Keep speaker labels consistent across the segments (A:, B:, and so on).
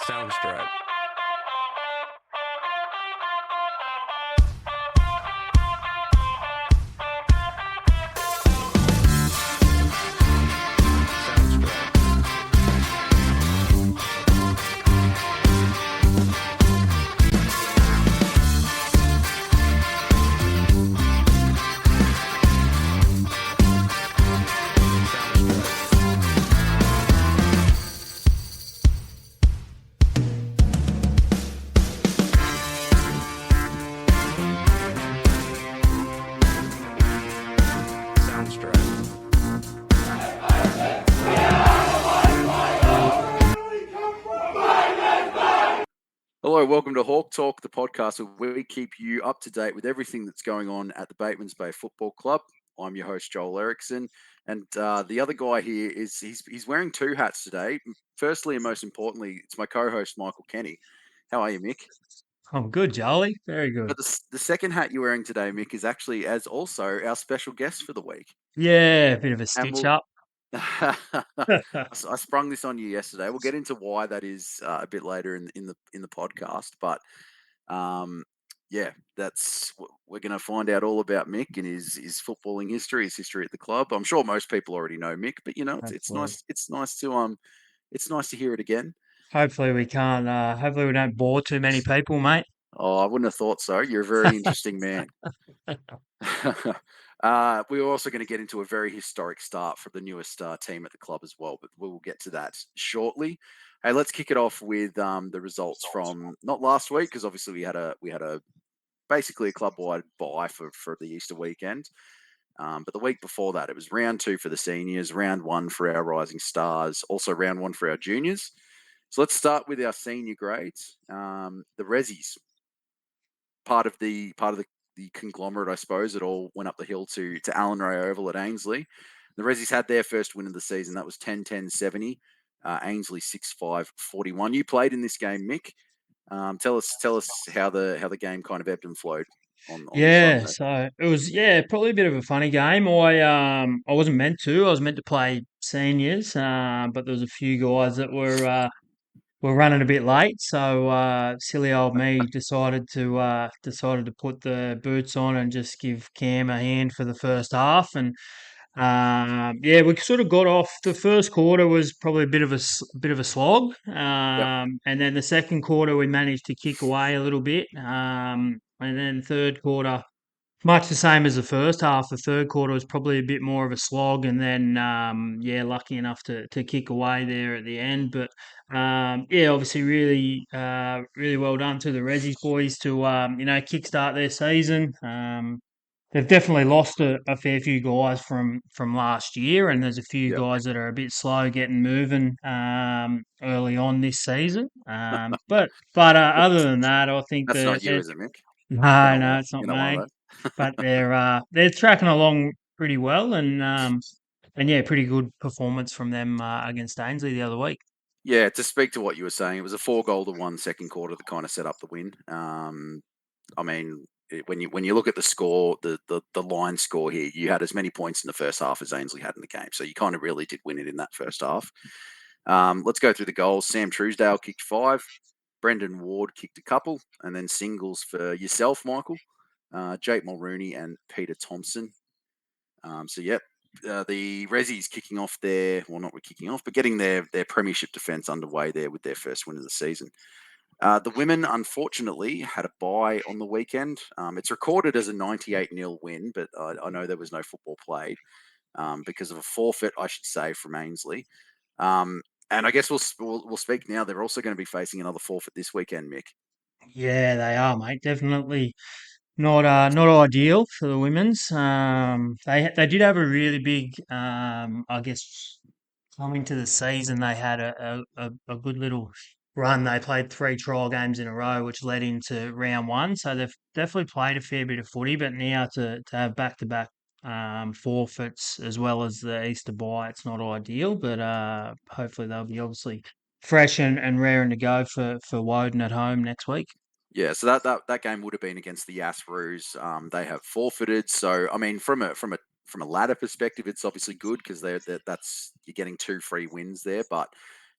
A: Soundstripe.
B: Hello, welcome to Hawk Talk, the podcast where we keep you up to date with everything that's going on at the Batemans Bay Football Club. I'm your host, Joel Erickson, and the other guy here is he's wearing two hats today. Firstly, and most importantly, it's my co-host, Michael Kenny. How are you, Mick?
C: I'm good, Jolly. Very good.
B: But the second hat you're wearing today, Mick, is actually as also our special guest for the week.
C: Yeah, a bit of a
B: And
C: stitch
B: we'll
C: up.
B: I sprung this on you yesterday. We'll get into why that is a bit later in the podcast, but um, yeah, we're going to find out all about Mick and his footballing history, his history at the club. I'm sure most people already know Mick, but it's
C: Hopefully,
B: nice it's nice to hear it again.
C: hopefully we can't. Hopefully we don't bore too many people, mate.
B: Oh, I wouldn't have thought so. You're a very interesting man. We're also going to get into a very historic start for the newest team at the club as well, but we will get to that shortly. Hey, let's kick it off with the results from not last week, because obviously we had a basically a club-wide bye for the Easter weekend. But the week before that, it was round 2 for the seniors, round 1 for our rising stars, also round 1 for our juniors. So let's start with our senior grades. The Rezzies, part of the conglomerate, I suppose. It all went up the hill to Allen Ray Oval at Ainsley. The Rezzies had their first win of the season. That was 10-10-70. Ainsley 6-5-41. You played in this game, Mick. Tell us how the game kind of ebbed and flowed on
C: Yeah,
B: Sunday.
C: so it was probably a bit of a funny game. I wasn't meant to. I was meant to play seniors, but there was a few guys that were running a bit late. So silly old me decided to put the boots on and just give Cam a hand for the first half. And yeah, we sort of got off. The first quarter was probably a bit of a slog,
B: Yep.
C: and then the second quarter we managed to kick away a little bit, and then third quarter much the same as the first half. The third quarter was probably a bit more of a slog, and then yeah, lucky enough to kick away there at the end. But yeah, obviously, really well done to the Rezzies boys to kickstart their season. They've definitely lost a fair few guys from last year, and there's a few
B: Yep.
C: guys that are a bit slow getting moving early on this season. But other than that, I think
B: That's not you,
C: they're
B: is it, Mick? You're
C: no,
B: not
C: no,
B: one.
C: it's not
B: You're not one
C: me.
B: of
C: But
B: those.
C: they're tracking along pretty well, and yeah, pretty good performance from them against Ainsley the other week.
B: Yeah, to speak to what you were saying, it was a 4-goal-to-1 second quarter that kind of set up the win. I mean, when you look at the score, the line score here, you had as many points in the first half as Ainsley had in the game, so you kind of really did win it in that first half. Let's go through the goals. Sam Truesdale kicked 5, Brendan Ward kicked a couple, and then singles for yourself, Michael, Jake Mulrooney, and Peter Thompson. Yep, the Rezzies kicking off not kicking off, but getting their premiership defence underway there with their first win of the season. The women, unfortunately, had a bye on the weekend. It's recorded as a 98-0 win, but I know there was no football played because of a forfeit, I should say, from Ainsley. And I guess we'll speak now. They're also going to be facing another forfeit this weekend, Mick.
C: Yeah, they are, mate. Definitely not ideal for the women's. They did have a really big, I guess, coming to the season. They had a good little run. They played 3 trial games in a row, which led into round 1. So they've definitely played a fair bit of footy. But now to have back to back forfeits as well as the Easter bye, it's not ideal. But hopefully they'll be obviously fresh and raring to go for Woden at home next week.
B: Yeah, so that game would have been against the Asroos. They have forfeited. So I mean, from a ladder perspective, it's obviously good because that's you're getting 2 free wins there. But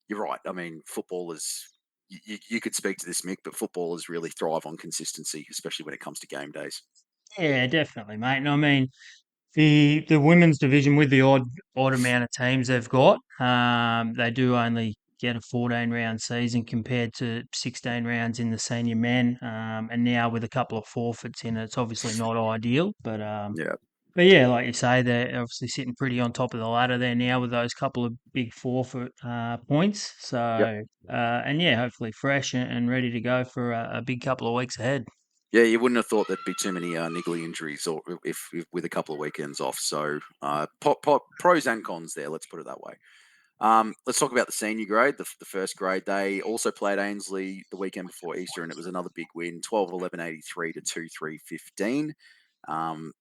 B: you're right. I mean, football is. you could speak to this, Mick, but footballers really thrive on consistency, especially when it comes to game days.
C: Yeah, definitely, mate. And I mean, the women's division with the odd amount of teams they've got, they do only get a 14 round season compared to 16 rounds in the senior men. And now with a couple of forfeits in it, it's obviously not ideal.
B: Yeah,
C: But yeah, like you say, they're obviously sitting pretty on top of the ladder there now with those couple of big forfeit points.
B: yep.
C: And yeah, hopefully fresh and ready to go for a big couple of weeks ahead.
B: Yeah, you wouldn't have thought there'd be too many niggly injuries, or if with a couple of weekends off. So, pros and cons there. Let's put it that way. Let's talk about the senior grade, the first grade. They also played Ainsley the weekend before Easter, and it was another big win, 12-11-83 to 2-3-15. Um,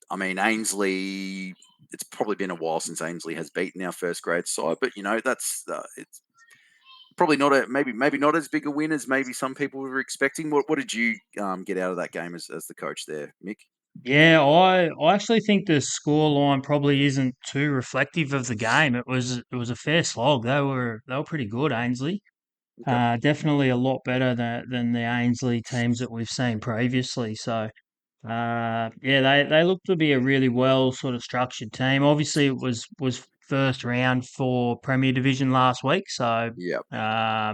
B: I mean, Ainsley, it's probably been a while since Ainsley has beaten our first grade side, but that's it's probably not maybe not as big a win as maybe some people were expecting. What did you get out of that game as the coach there, Mick?
C: Yeah, I actually think the scoreline probably isn't too reflective of the game. It was a fair slog. They were pretty good, Ainsley.
B: Okay.
C: Definitely a lot better than the Ainsley teams that we've seen previously. Yeah, they look to be a really well sort of structured team. Obviously, it was first round for Premier Division last week, so
B: Yeah.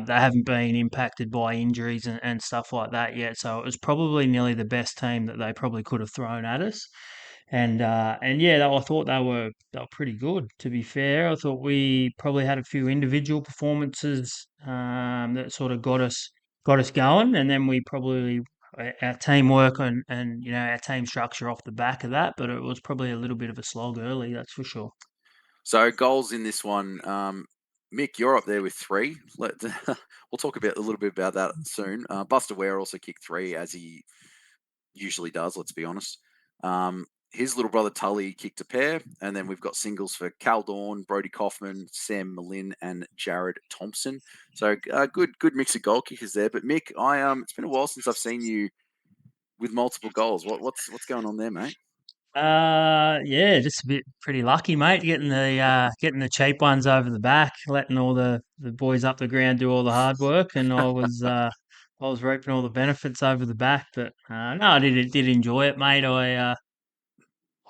C: they haven't been impacted by injuries and stuff like that yet. So it was probably nearly the best team that they probably could have thrown at us. And yeah, I thought they were pretty good. To be fair, I thought we probably had a few individual performances that sort of got us going, and then we probably our teamwork and our team structure off the back of that. But it was probably a little bit of a slog early, that's for sure.
B: So goals in this one, Mick, you're up there with three. We'll talk about a little bit about that soon. Buster Ware also kicked three, as he usually does. Let's be honest. His little brother Tully kicked a pair, and then we've got singles for Cal Dawn, Brody Kaufman, Sam Malin, and Jared Thompson. So good mix of goal kickers there. But Mick, it's been a while since I've seen you with multiple goals. What's going on there, mate?
C: Yeah, just a bit pretty lucky, mate, getting the cheap ones over the back, letting all the boys up the ground do all the hard work, and I was reaping all the benefits over the back. But no, I did enjoy it, mate. I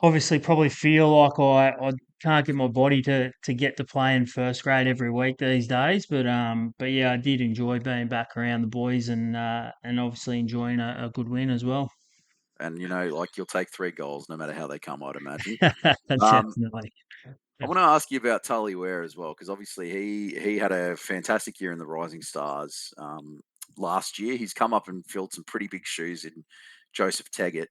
C: obviously probably feel like I can't get my body to get to playing first grade every week these days, but yeah, I did enjoy being back around the boys and obviously enjoying a good win as well.
B: And like you'll take three goals no matter how they come, I'd imagine. Um,
C: Definitely.
B: I want to ask you about Tully Ware as well, because obviously he had a fantastic year in the Rising Stars last year. He's come up and filled some pretty big shoes in Joseph Teggett,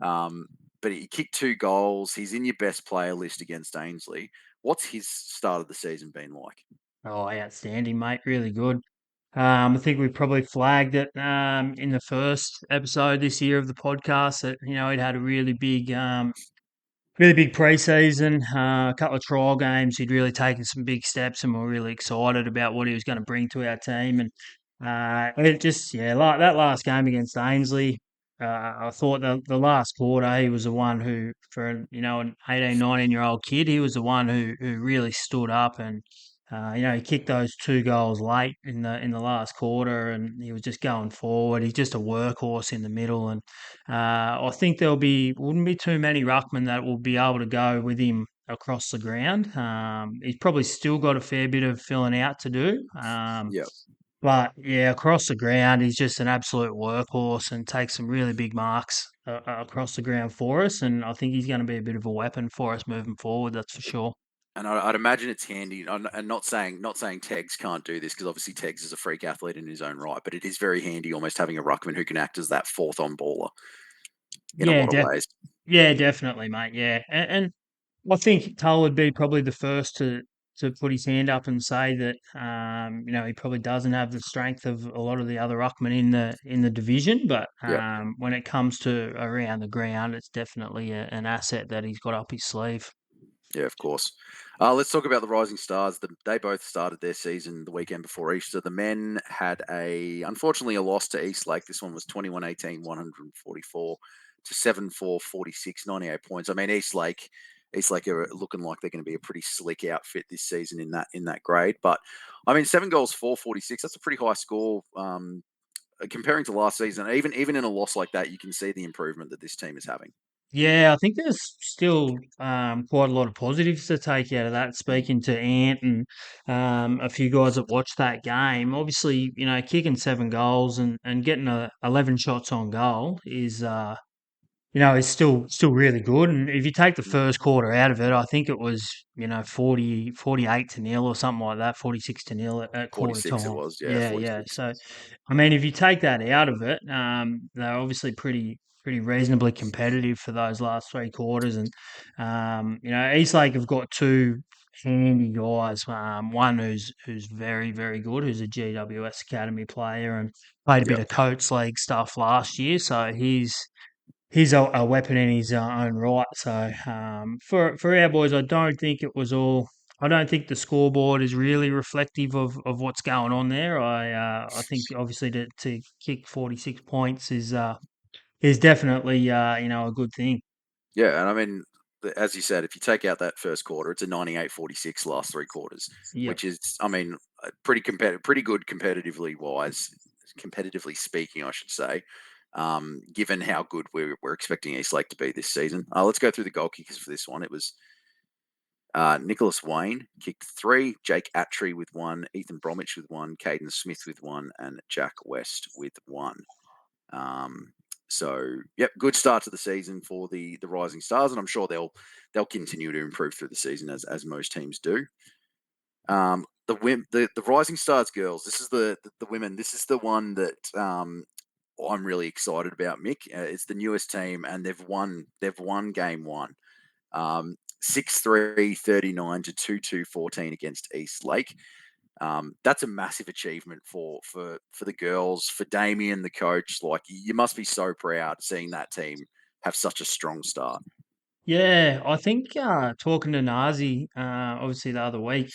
B: um, but he kicked two goals. He's in your best player list against Ainsley. What's his start of the season been like?
C: Oh, outstanding, mate. Really good. I think we probably flagged it in the first episode this year of the podcast that he'd had a really big preseason, a couple of trial games. He'd really taken some big steps, and we're really excited about what he was going to bring to our team. And it just, yeah, like that last game against Ainsley, I thought the last quarter, he was the one who, for an 18, 19-year-old kid, he was the one who really stood up and. He kicked those two goals late in the last quarter, and he was just going forward. He's just a workhorse in the middle, and I think wouldn't be too many ruckmen that will be able to go with him across the ground. He's probably still got a fair bit of filling out to do.
B: Yeah,
C: But yeah, across the ground, he's just an absolute workhorse and takes some really big marks across the ground for us. And I think he's going to be a bit of a weapon for us moving forward. That's for sure.
B: and I'd imagine it's handy. And not saying Tegs can't do this, because obviously Tegs is a freak athlete in his own right, but it is very handy almost having a ruckman who can act as that fourth on baller in a
C: Yeah,
B: lot of ways.
C: yeah, definitely, mate. Yeah, and I think Tull would be probably the first to put his hand up and say that he probably doesn't have the strength of a lot of the other ruckmen in the division, but
B: Yeah.
C: when it comes to around the ground, it's definitely an asset that he's got up his sleeve.
B: Yeah, of course. Let's talk about the Rising Stars. They both started their season the weekend before Easter. The men had unfortunately, a loss to Eastlake. This one was 21-18, 144 to 7-4, 46, 98 points. I mean, Eastlake, East Lake are looking like they're going to be a pretty slick outfit this season in that grade. But I mean, 7 goals, 446. That's a pretty high score. Comparing to last season, even in a loss like that, you can see the improvement that this team is having.
C: Yeah, I think there's still quite a lot of positives to take out of that.
B: Mm.
C: Speaking to Ant and a few guys that watched that game, obviously, kicking 7 goals and getting 11 shots on goal is still really good. And if you take the
B: Mm.
C: first quarter out of it, I think it was, 48 to nil or something like that, 46 to nil at quarter
B: 46 it
C: time.
B: was, yeah,
C: Yeah, yeah.
B: 46.
C: So, I mean, if you take that out of it, they're obviously pretty reasonably competitive for those last 3 quarters. And, East Lake have got two handy guys. One who's very, very good, who's a GWS Academy player and played a bit
B: Yep.
C: of Coates League stuff last year. So he's a weapon in his own right. So for our boys, I don't think it was all. I don't think the scoreboard is really reflective of what's going on there. I think obviously to kick 46 points is definitely a good thing.
B: Yeah, and I mean, as you said, if you take out that first quarter, it's a 98-46 last 3 quarters,
C: Yep.
B: which is, I mean, pretty pretty good competitively wise, competitively speaking, I should say. Given how good we're expecting East Lake to be this season. Let's go through the goal kickers for this one. It was Nicholas Wayne kicked 3, Jake Attree with 1, Ethan Bromwich with 1, Caden Smith with 1, and Jack West with 1. Um, so, yep, good start to the season for the Rising Stars, and I'm sure they'll continue to improve through the season as most teams do. The Rising Stars girls. This is the women. This is the one that I'm really excited about. Mick, it's the newest team, and they've won game one. 6-3, 39 to 2-2, 14 against East Lake. That's a massive achievement for the girls, for Damien, the coach. Like, you must be so proud seeing that team have such a strong start.
C: Yeah, I think talking to Nazi obviously the other week,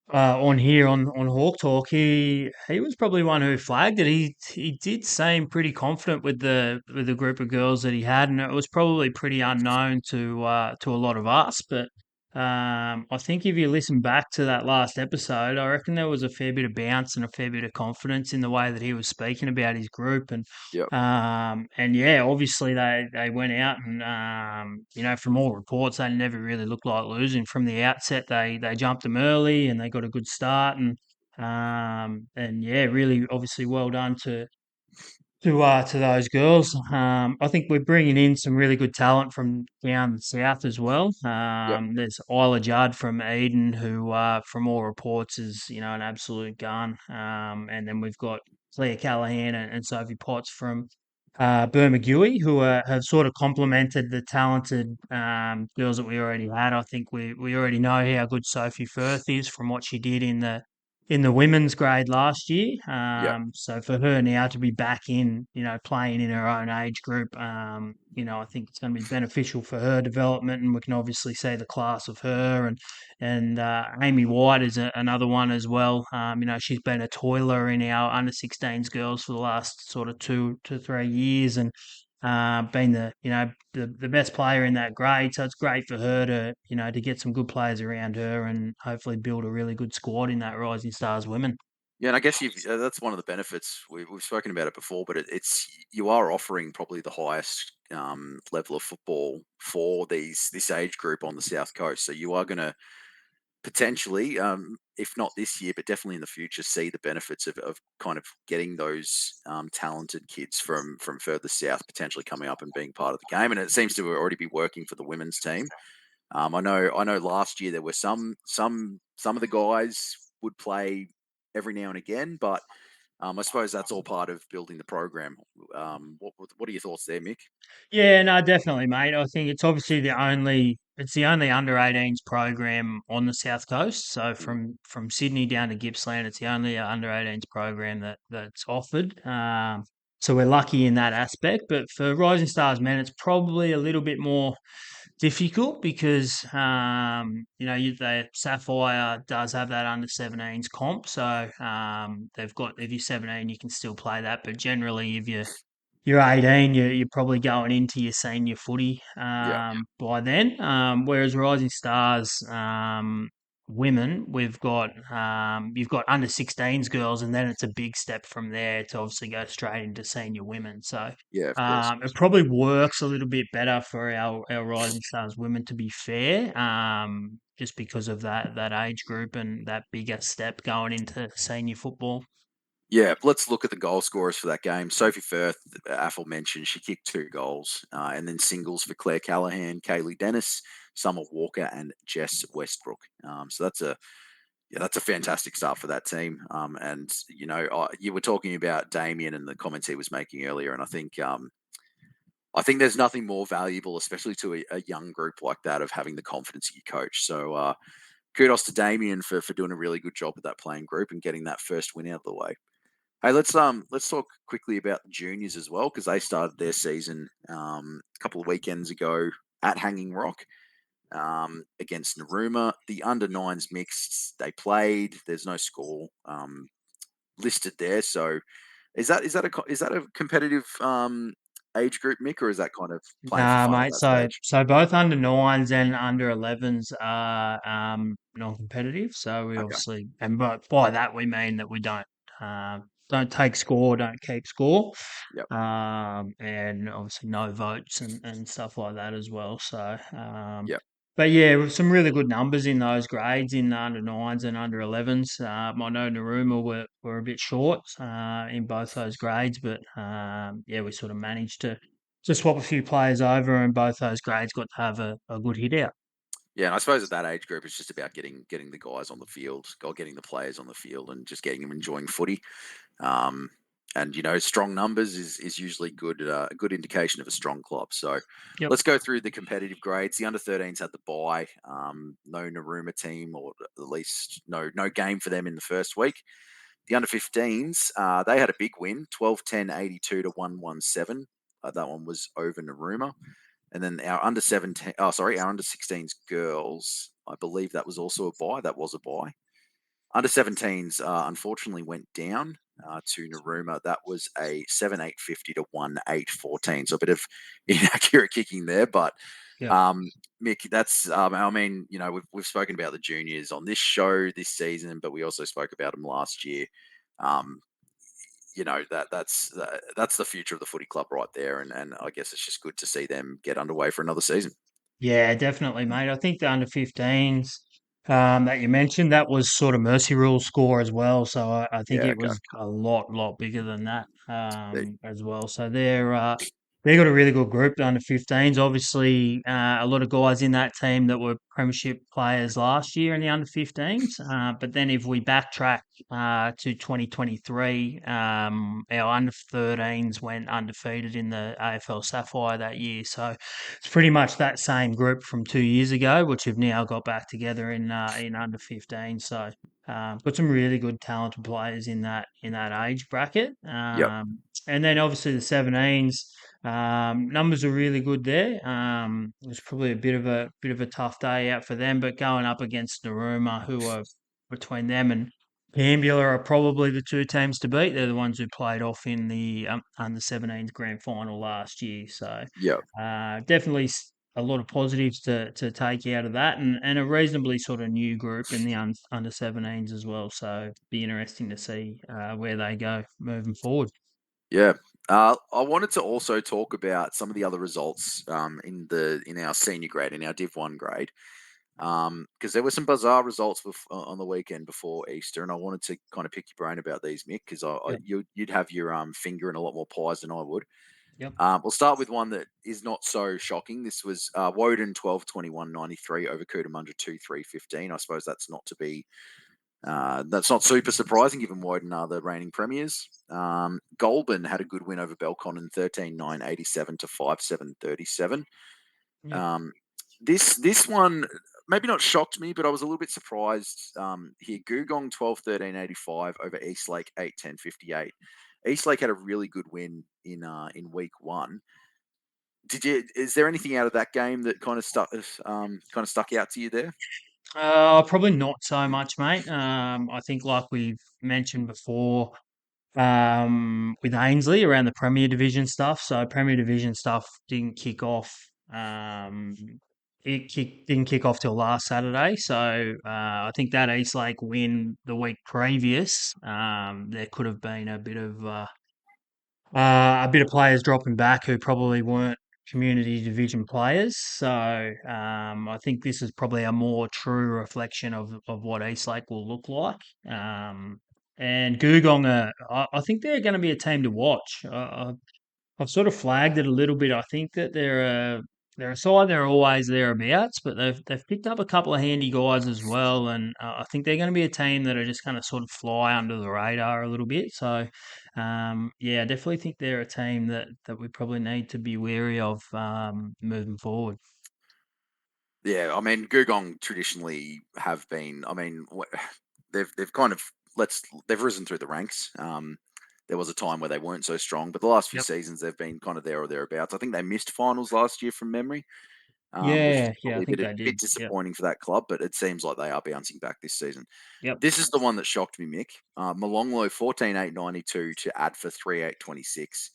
C: on here on Hawk Talk, he was probably one who flagged it. He did seem pretty confident with the group of girls that he had, and it was probably pretty unknown to a lot of us. But I think if you listen back to that last episode, I reckon there was a fair bit of bounce and a fair bit of confidence in the way that he was speaking about his group,
B: Yep.
C: and yeah, obviously they went out and from all reports they never really looked like losing from the outset. They jumped them early and they got a good start and yeah, really obviously well done to those girls. I think we're bringing in some really good talent from down south as well.
B: Yep.
C: There's Isla Judd from Eden, who, from all reports, is an absolute gun. And then we've got Claire Callahan and Sophie Potts from Bermagui, who have sort of complemented the talented girls that we already had. I think we already know how good Sophie Firth is from what she did in the women's grade last year.
B: Yep.
C: So for her now to be back in, playing in her own age group, I think it's going to be beneficial for her development, and we can obviously see the class of her and Amy White is another one as well. She's been a toiler in our under 16s girls for the last sort of 2 to 3 years, and been the best player in that grade. So it's great for her to get some good players around her and hopefully build a really good squad in that Rising Stars women.
B: Yeah, and I guess that's one of the benefits. We've spoken about it before, but it's you are offering probably the highest level of football for this age group on the South Coast. So you are going to potentially, if not this year, but definitely in the future, see the benefits of kind of getting those talented kids from further south potentially coming up and being part of the game. And it seems to already be working for the women's team. I know. Last year there were some of the guys would play every now and again, but I suppose that's all part of building the program. What are your thoughts there, Mick?
C: Yeah, no, definitely, mate. I think it's the only under 18s program on the south coast. So
B: Mm.
C: from Sydney down to Gippsland, it's the only under 18s program that's offered. So we're lucky in that aspect. But for Rising Stars men, it's probably a little bit more difficult because the Sapphire does have that under 17s comp. So they've got if you're 17, you can still play that. But generally, you're 18, you're probably going into your senior footy
B: Yeah,
C: by then. Whereas Rising Stars women, we've got you've got under 16s girls, and then it's a big step from there to obviously go straight into senior women. So
B: yeah, of course.
C: it probably works a little bit better for our Rising Stars women, to be fair, just because of that age group and that bigger step going into senior football.
B: Yeah, let's look at the goal scorers for that game. Sophie Firth, aforementioned, she kicked 2 goals, and then singles for Claire Callahan, Kaylee Dennis, Summer Walker, and Jess Westbrook. So that's a fantastic start for that team. And you were talking about Damien and the comments he was making earlier, and I think there's nothing more valuable, especially to a young group like that, of having the confidence of your coach. So kudos to Damien for doing a really good job with that playing group and getting that first win out of the way. Hey, let's talk quickly about the juniors as well, because they started their season a couple of weekends ago at Hanging Rock against Naruma. The under nines mixed, they played. There's no score listed there. So is that a competitive age group, Mick, or is that kind of playing for
C: Nah,
B: fun at
C: mate.
B: that
C: So
B: stage?
C: so both under nines and under 11s are non-competitive. So we
B: Okay.
C: obviously, and by that we mean that we don't take score, don't keep score,
B: Yep.
C: and obviously no votes and stuff like that as well. So
B: Yep.
C: but yeah, with some really good numbers in those grades in the under nines and under 11s. I know Naruma were a bit short in both those grades, but yeah, we sort of managed to swap a few players over, and both those grades got to have a good hit out.
B: Yeah, and I suppose at that age group, it's just about getting the guys on the field, or getting the players on the field, and just getting them enjoying footy. Um, and strong numbers is usually a good indication of a strong club. So
C: Yep.
B: let's go through the competitive grades. The under 13s had the bye. No Naruma team, or at least no game for them in the first week. The under 15s, they had a big win, 12-10, 82 to 117. That one was over Naruma. And then our under 17, oh, sorry, our under 16s girls, I believe that was also a buy. That was a buy. Under 17s, unfortunately, went down to Naruma. That was a 7-8-50 to 1-8-14. So a bit of inaccurate kicking there. But
C: Yep.
B: um, Mick, I mean, we've spoken about the juniors on this show this season, but we also spoke about them last year. Um, that's the future of the footy club right there, and I guess it's just good to see them get underway for another season.
C: Yeah, definitely, mate. I think the under 15s that you mentioned, that was sort of Mercy Rule score as well. So I think
B: Yeah,
C: it
B: okay.
C: was a lot bigger than that as well. So they got a really good group, the under 15s. Obviously, a lot of guys in that team that were premiership players last year in the under 15s. But then if we backtrack to 2023, our under 13s went undefeated in the AFL Sapphire that year. So it's pretty much that same group from 2 years ago, which have now got back together in under 15. So got some really good talented players in that age bracket.
B: Yep.
C: And then obviously the 17s. Numbers are really good there. It was probably a bit of a tough day out for them, but going up against Naruma, who are between them and Gambula are probably the two teams to beat. They're the ones who played off in the under 17s grand final last year. So
B: Yep.
C: definitely a lot of positives to take out of that, and a reasonably sort of new group in the under 17s as well. So be interesting to see where they go moving forward.
B: Yeah. I wanted to also talk about some of the other results in our senior grade, in our Div One grade, because there were some bizarre results on the weekend before Easter, and I wanted to kind of pick your brain about these, Mick, because
C: Yep.
B: you'd have your finger in a lot more pies than I would.
C: Yep.
B: We'll start with one that is not so shocking. This was Woden 12-21-93 over Cootamundra 2-3-15. I suppose that's not super surprising given Woden are the reigning premiers. Goulburn had a good win over Belconnen 13-9, 87 to 5-7, 37.
C: Yep.
B: Um, this one maybe not shocked me, but I was a little bit surprised here. Googong 12-13, 85 over Eastlake 8-10, 58. Eastlake had a really good win in week one. Is there anything out of that game that kind of stuck out to you there?
C: Probably not so much, mate. I think, like we've mentioned before, with Ainsley around the Premier Division stuff. So Premier Division stuff didn't kick off. Um, didn't kick off till last Saturday. So I think that East Lake win the week previous, there could have been a bit of players dropping back who probably weren't community division players. So I think this is probably a more true reflection of what Eastlake will look like. And Googong, I think they're going to be a team to watch. I've sort of flagged it a little bit. I think that they're a side they're always thereabouts, but they've picked up a couple of handy guys as well, and I think they're going to be a team that are just going to sort of fly under the radar a little bit. So, yeah, I definitely think they're a team that we probably need to be wary of moving forward.
B: Yeah, I mean, Gugong traditionally have been. I mean, they've kind of they've risen through the ranks. There was a time where they weren't so strong, but the last few
C: Yep.
B: seasons they've been kind of there or thereabouts. I think they missed finals last year from memory, which is
C: Yeah, yeah, I
B: probably
C: think
B: a
C: they
B: bit
C: did. Yep,
B: disappointing for that club. But it seems like they are bouncing back this season.
C: yep.
B: This is the one that shocked me, Mick. Molonglo 14,892 to add for 3,826.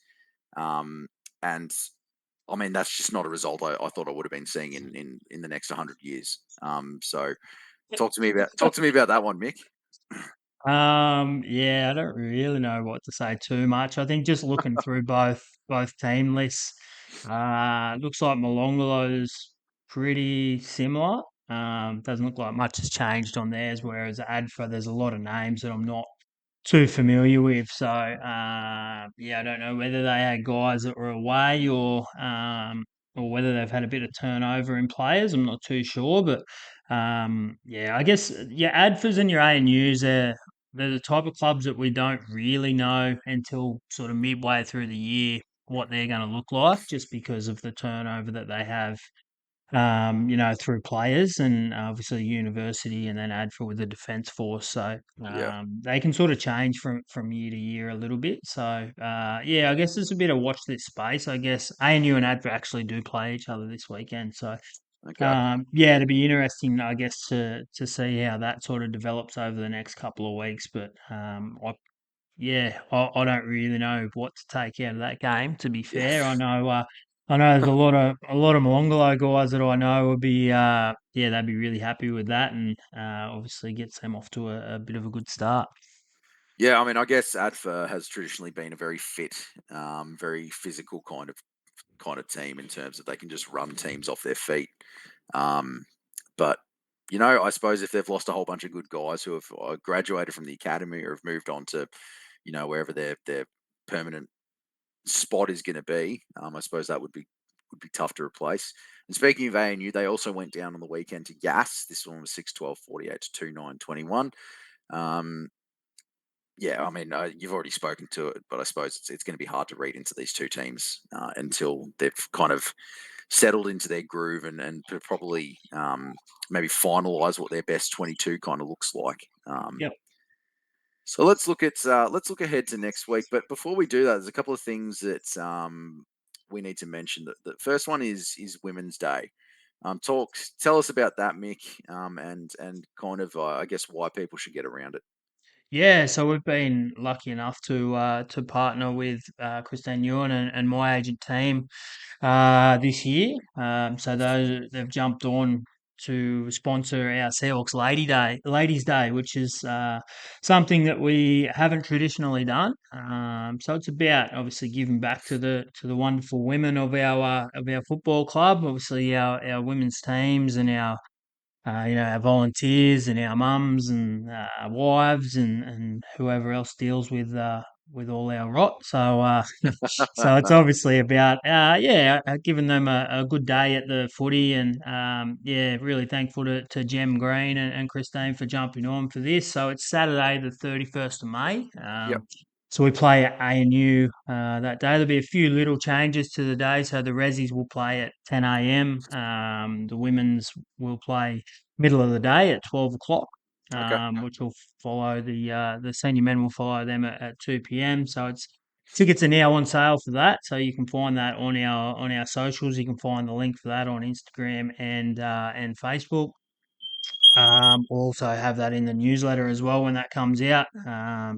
B: Um, and I mean, that's just not a result I thought I would have been seeing in the next 100 years. So talk to me about that one, Mick.
C: Yeah, I don't really know what to say too much. I think just looking through both team lists, looks like Malongolo's pretty similar. Doesn't look like much has changed on theirs, whereas Adfa, there's a lot of names that I'm not too familiar with. So yeah, I don't know whether they had guys that were away or whether they've had a bit of turnover in players. I'm not too sure, but yeah, I guess your ADFAs and your ANUs they're the type of clubs that we don't really know until sort of midway through the year what they're going to look like, just because of the turnover that they have through players and obviously university and then ADFA with the defence force. So
B: Yeah.
C: they can sort of change from year to year a little bit. So yeah, I guess there's a bit of watch this space. I guess ANU and ADFA actually do play each other this weekend. So
B: Okay.
C: yeah, it'd be interesting, I guess, to see how that sort of develops over the next couple of weeks. But yeah, I don't really know what to take out of that game. To be
B: Yeah.
C: fair, I know there's a lot of Molonglo guys that I know would be yeah, they'd be really happy with that, and obviously gets them off to a bit of a good start.
B: Yeah. I mean, I guess ADFA has traditionally been a very fit, very physical kind of team in terms of they can just run teams off their feet. Um, but I suppose if they've lost a whole bunch of good guys who have graduated from the academy or have moved on to, wherever their permanent spot is going to be, I suppose that would be tough to replace. And speaking of ANU, they also went down on the weekend to Gas. This one was 6-12-48 to 2-9-21. Um, yeah, I mean, you've already spoken to it, but I suppose it's going to be hard to read into these two teams until they've kind of settled into their groove and probably maybe finalize what their best 22 kind of looks like.
C: Yep.
B: So let's look ahead to next week. But before we do that, there's a couple of things that we need to mention. The first one is Women's Day. Tell us about that, Mick, and kind of I guess why people should get around it.
C: Yeah, so we've been lucky enough to partner with Christine Ewan and my agent team this year. So they've jumped on to sponsor our Seahawks Ladies Day, which is something that we haven't traditionally done. So it's about obviously giving back to the wonderful women of our football club, obviously our women's teams and our volunteers and our mums and wives and whoever else deals with all our rot. So, so it's obviously about giving them a good day at the footy, and yeah, really thankful to Jem Green and Christine for jumping on for this. So it's Saturday, the 31st of May.
B: Yep.
C: So we play at ANU that day. There'll be a few little changes to the day. So the Rezzies will play at 10 a.m. The women's will play middle of the day at 12 o'clock,
B: Okay.
C: which will follow the senior men will follow them at 2 p.m. So it's tickets are now on sale for that. So you can find that on our socials. You can find the link for that on Instagram and Facebook. We'll also have that in the newsletter as well when that comes out.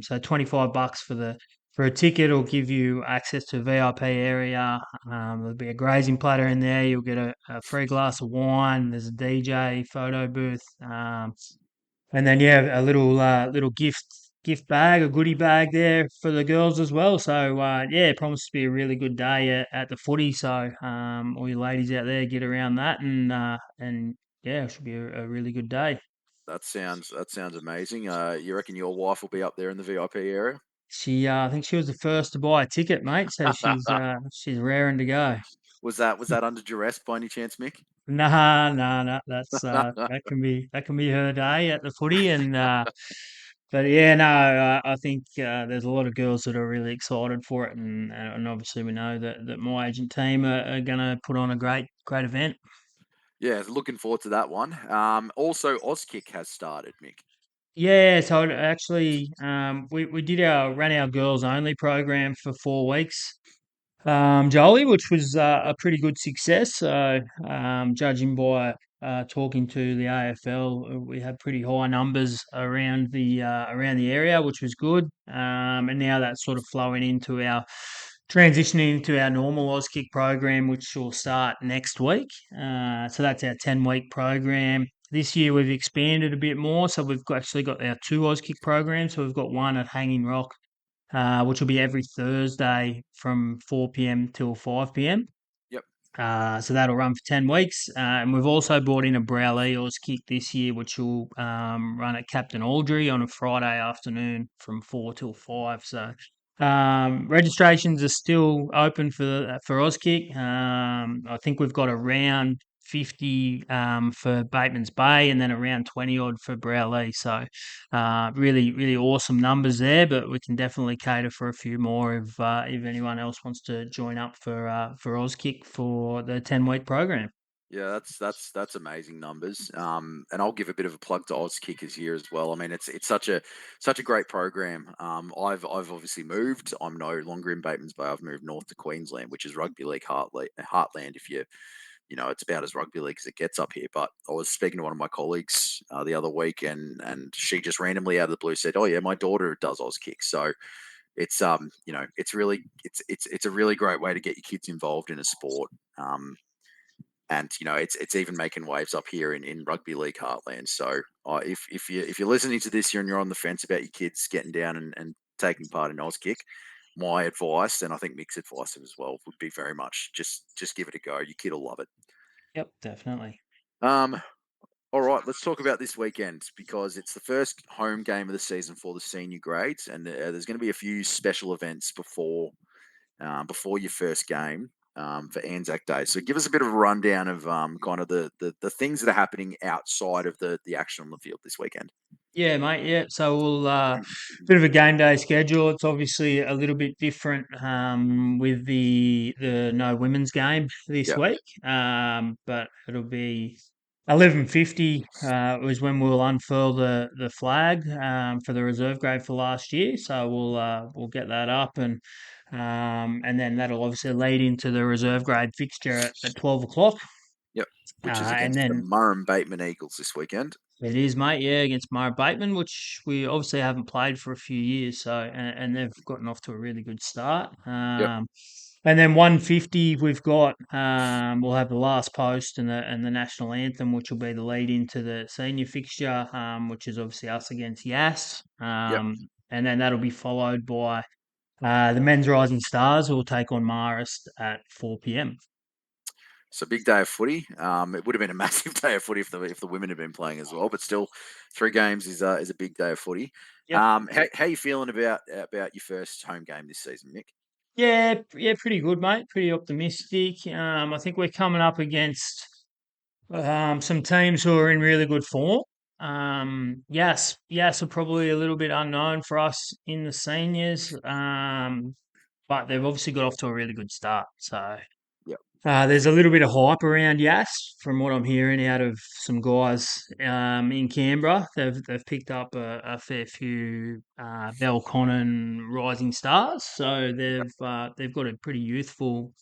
C: So $25 for a ticket will give you access to a VIP area. There'll be a grazing platter in there. You'll get a free glass of wine. There's a DJ, photo booth, and then yeah, a little gift bag, a goodie bag there for the girls as well. So yeah, it promises to be a really good day at the footy. So all you ladies out there, get around that, and yeah, it should be a really good day.
B: That sounds amazing. You reckon your wife will be up there in the VIP area?
C: I think she was the first to buy a ticket, mate. So she's raring to go.
B: Was that under duress by any chance, Mick?
C: Nah, nah, nah. That can be her day at the footy, and but yeah, no, I think there's a lot of girls that are really excited for it, and obviously we know that my agent team are going to put on a great event.
B: Yeah, looking forward to that one. Also, Auskick has started, Mick.
C: Yeah, so actually, we did our ran our girls only program for 4 weeks. Jolie, which was a pretty good success. So, judging by talking to the AFL, we had pretty high numbers around the area, which was good. And now that's sort of flowing into our transitioning into our normal Auskick program, which will start next week. So that's our 10-week program. This year we've expanded a bit more, so actually got our two Auskick programs. So we've got one at Hanging Rock which will be every Thursday from 4 p.m. till 5 p.m.
B: Yep.
C: So that'll run for 10 weeks. And we've also brought in a Brow Eels kick this year, which will run at Captain Aldry on a Friday afternoon from 4 till 5. So registrations are still open for Auskick. I think we've got around 50 for Bateman's Bay and then around 20 odd for Browley. So really, really awesome numbers there, but we can definitely cater for a few more if anyone else wants to join up for Auskick for the 10-week program.
B: Yeah, that's amazing numbers. And I'll give a bit of a plug to Oz Kickers here as well. I mean, it's such a great program. I've obviously moved. I'm no longer in Batemans Bay. I've moved north to Queensland, which is rugby league heartland. If it's about as rugby league as it gets up here. But I was speaking to one of my colleagues the other week, and she just randomly out of the blue said, "Oh yeah, my daughter does Oz Kick." So it's a really great way to get your kids involved in a sport. And it's even making waves up here in rugby league heartland. So if you're listening to this and you're on the fence about your kids getting down and taking part in Auskick, my advice, and I think Mick's advice as well, would be very much just give it a go. Your kid will love it.
C: Yep, definitely.
B: Um, all right, let's talk about this weekend because it's the first home game of the season for the senior grades, and there's going to be a few special events before your first game for Anzac Day. So give us a bit of a rundown of kind of the things that are happening outside of the action on the field this weekend.
C: Yeah, mate. Yeah. So we'll bit of a game day schedule. It's obviously a little bit different with the no women's game this
B: Yeah,
C: week. But it'll be 11:50 was when we'll unfurl the flag for the reserve grade for last year. So we'll get that up and then that'll obviously lead into the reserve grade fixture at 12 o'clock.
B: yep. Which is
C: And
B: against the
C: then
B: Murrum Bateman Eagles this weekend.
C: it is, mate. Yeah, against Mara Bateman, which we obviously haven't played for a few years. So, and they've gotten off to a really good start.
B: Yep,
C: And then 150, we've got we'll have the last post and the national anthem, which will be the lead into the senior fixture, which is obviously us against Yass.
B: yep.
C: And then that'll be followed by the men's Rising Stars, who will take on Marist at 4 p.m.
B: So big day of footy. It would have been a massive day of footy if the women had been playing as well. But still, 3 games is a big day of footy.
C: Yep.
B: How you feeling about your first home game this season, Mick?
C: Yeah, pretty good, mate. Pretty optimistic. I think we're coming up against some teams who are in really good form. Yes, are probably a little bit unknown for us in the seniors, but they've obviously got off to a really good start. So
B: Yep,
C: there's a little bit of hype around Yass from what I'm hearing out of some guys in Canberra. They've picked up a fair few Belconnen rising stars, so they've got a pretty youthful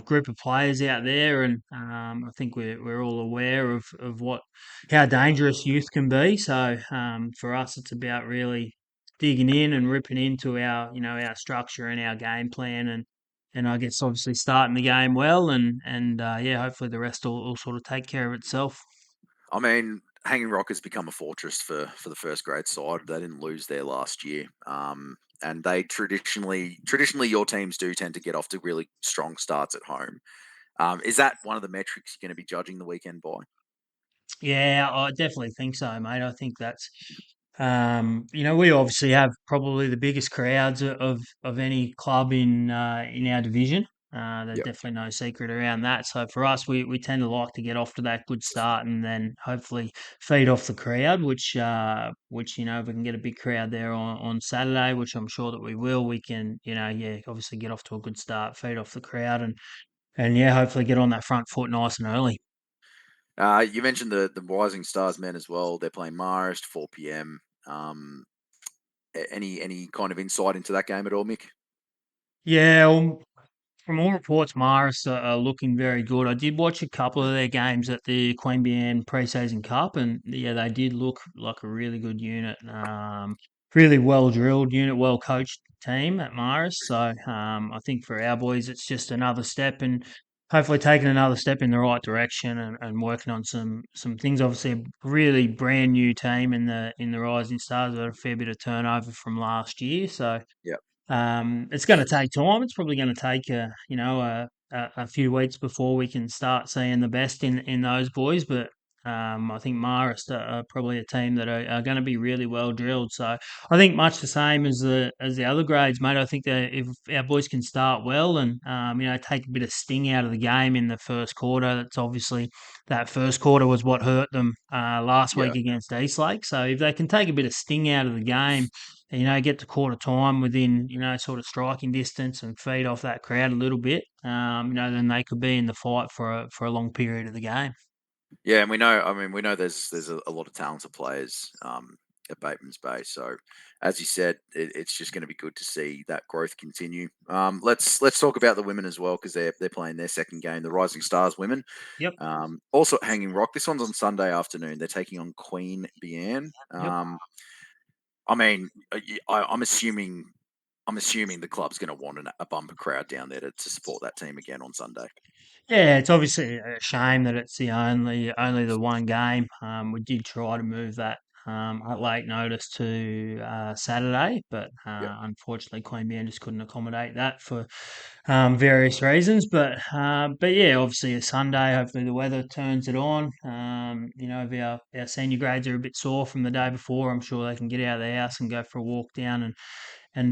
C: group of players out there, and I think we're all aware of what how dangerous youth can be. So for us, it's about really digging in and ripping into our our structure and our game plan, and I guess obviously starting the game well, and yeah, hopefully the rest will sort of take care of itself.
B: I mean, Hanging Rock has become a fortress for the first grade side. They didn't lose there last year, and they traditionally your teams do tend to get off to really strong starts at home. Is that one of the metrics you're going to be judging the weekend by?
C: Yeah, I definitely think so, mate. I think that's we obviously have probably the biggest crowds of any club in our division. There's
B: Yep.
C: definitely no secret around that. So for us, we tend to like to get off to that good start and then hopefully feed off the crowd, which if we can get a big crowd there on Saturday, which I'm sure that we will, we can yeah obviously get off to a good start, feed off the crowd, and yeah hopefully get on that front foot nice and early.
B: You mentioned the Rising Stars men as well. They're playing Marist 4 p.m. Um, any kind of insight into that game at all, Mick?
C: Yeah, from all reports, Morris are looking very good. I did watch a couple of their games at the Queanbeyan Preseason Cup, and yeah, they did look like a really good unit. Really well drilled unit, well coached team at Morris. So I think for our boys, it's just another step, and hopefully taking another step in the right direction, and working on some things. Obviously, a really brand new team in the Rising Stars. Got a fair bit of turnover from last year, so
B: Yep.
C: it's going to take time. It's probably going to take a few weeks before we can start seeing the best in those boys. But I think Marist are probably a team that are going to be really well drilled. So I think much the same as the other grades, mate. I think that if our boys can start well and take a bit of sting out of the game in the first quarter, that's obviously that first quarter was what hurt them last week
B: Yeah.
C: against Eastlake. So if they can take a bit of sting out of the game, get to quarter time within, sort of striking distance and feed off that crowd a little bit, then they could be in the fight for a long period of the game.
B: Yeah, and we know. I mean, we know there's a lot of talented players at Bateman's Bay. So, as you said, it's just going to be good to see that growth continue. Let's talk about the women as well because they're playing their second game, the Rising Stars women.
C: Yep,
B: Also at Hanging Rock. This one's on Sunday afternoon. They're taking on Queen Bian.
C: yep.
B: I mean, I'm assuming the club's going to want a bumper crowd down there to support that team again on Sunday.
C: Yeah, it's obviously a shame that it's the only the one game. We did try to move that at late notice to Saturday, but
B: Yep.
C: unfortunately, Queanbeyan just couldn't accommodate that for various reasons. But yeah, obviously a Sunday. Hopefully the weather turns it on. If our senior grades are a bit sore from the day before, I'm sure they can get out of the house and go for a walk down and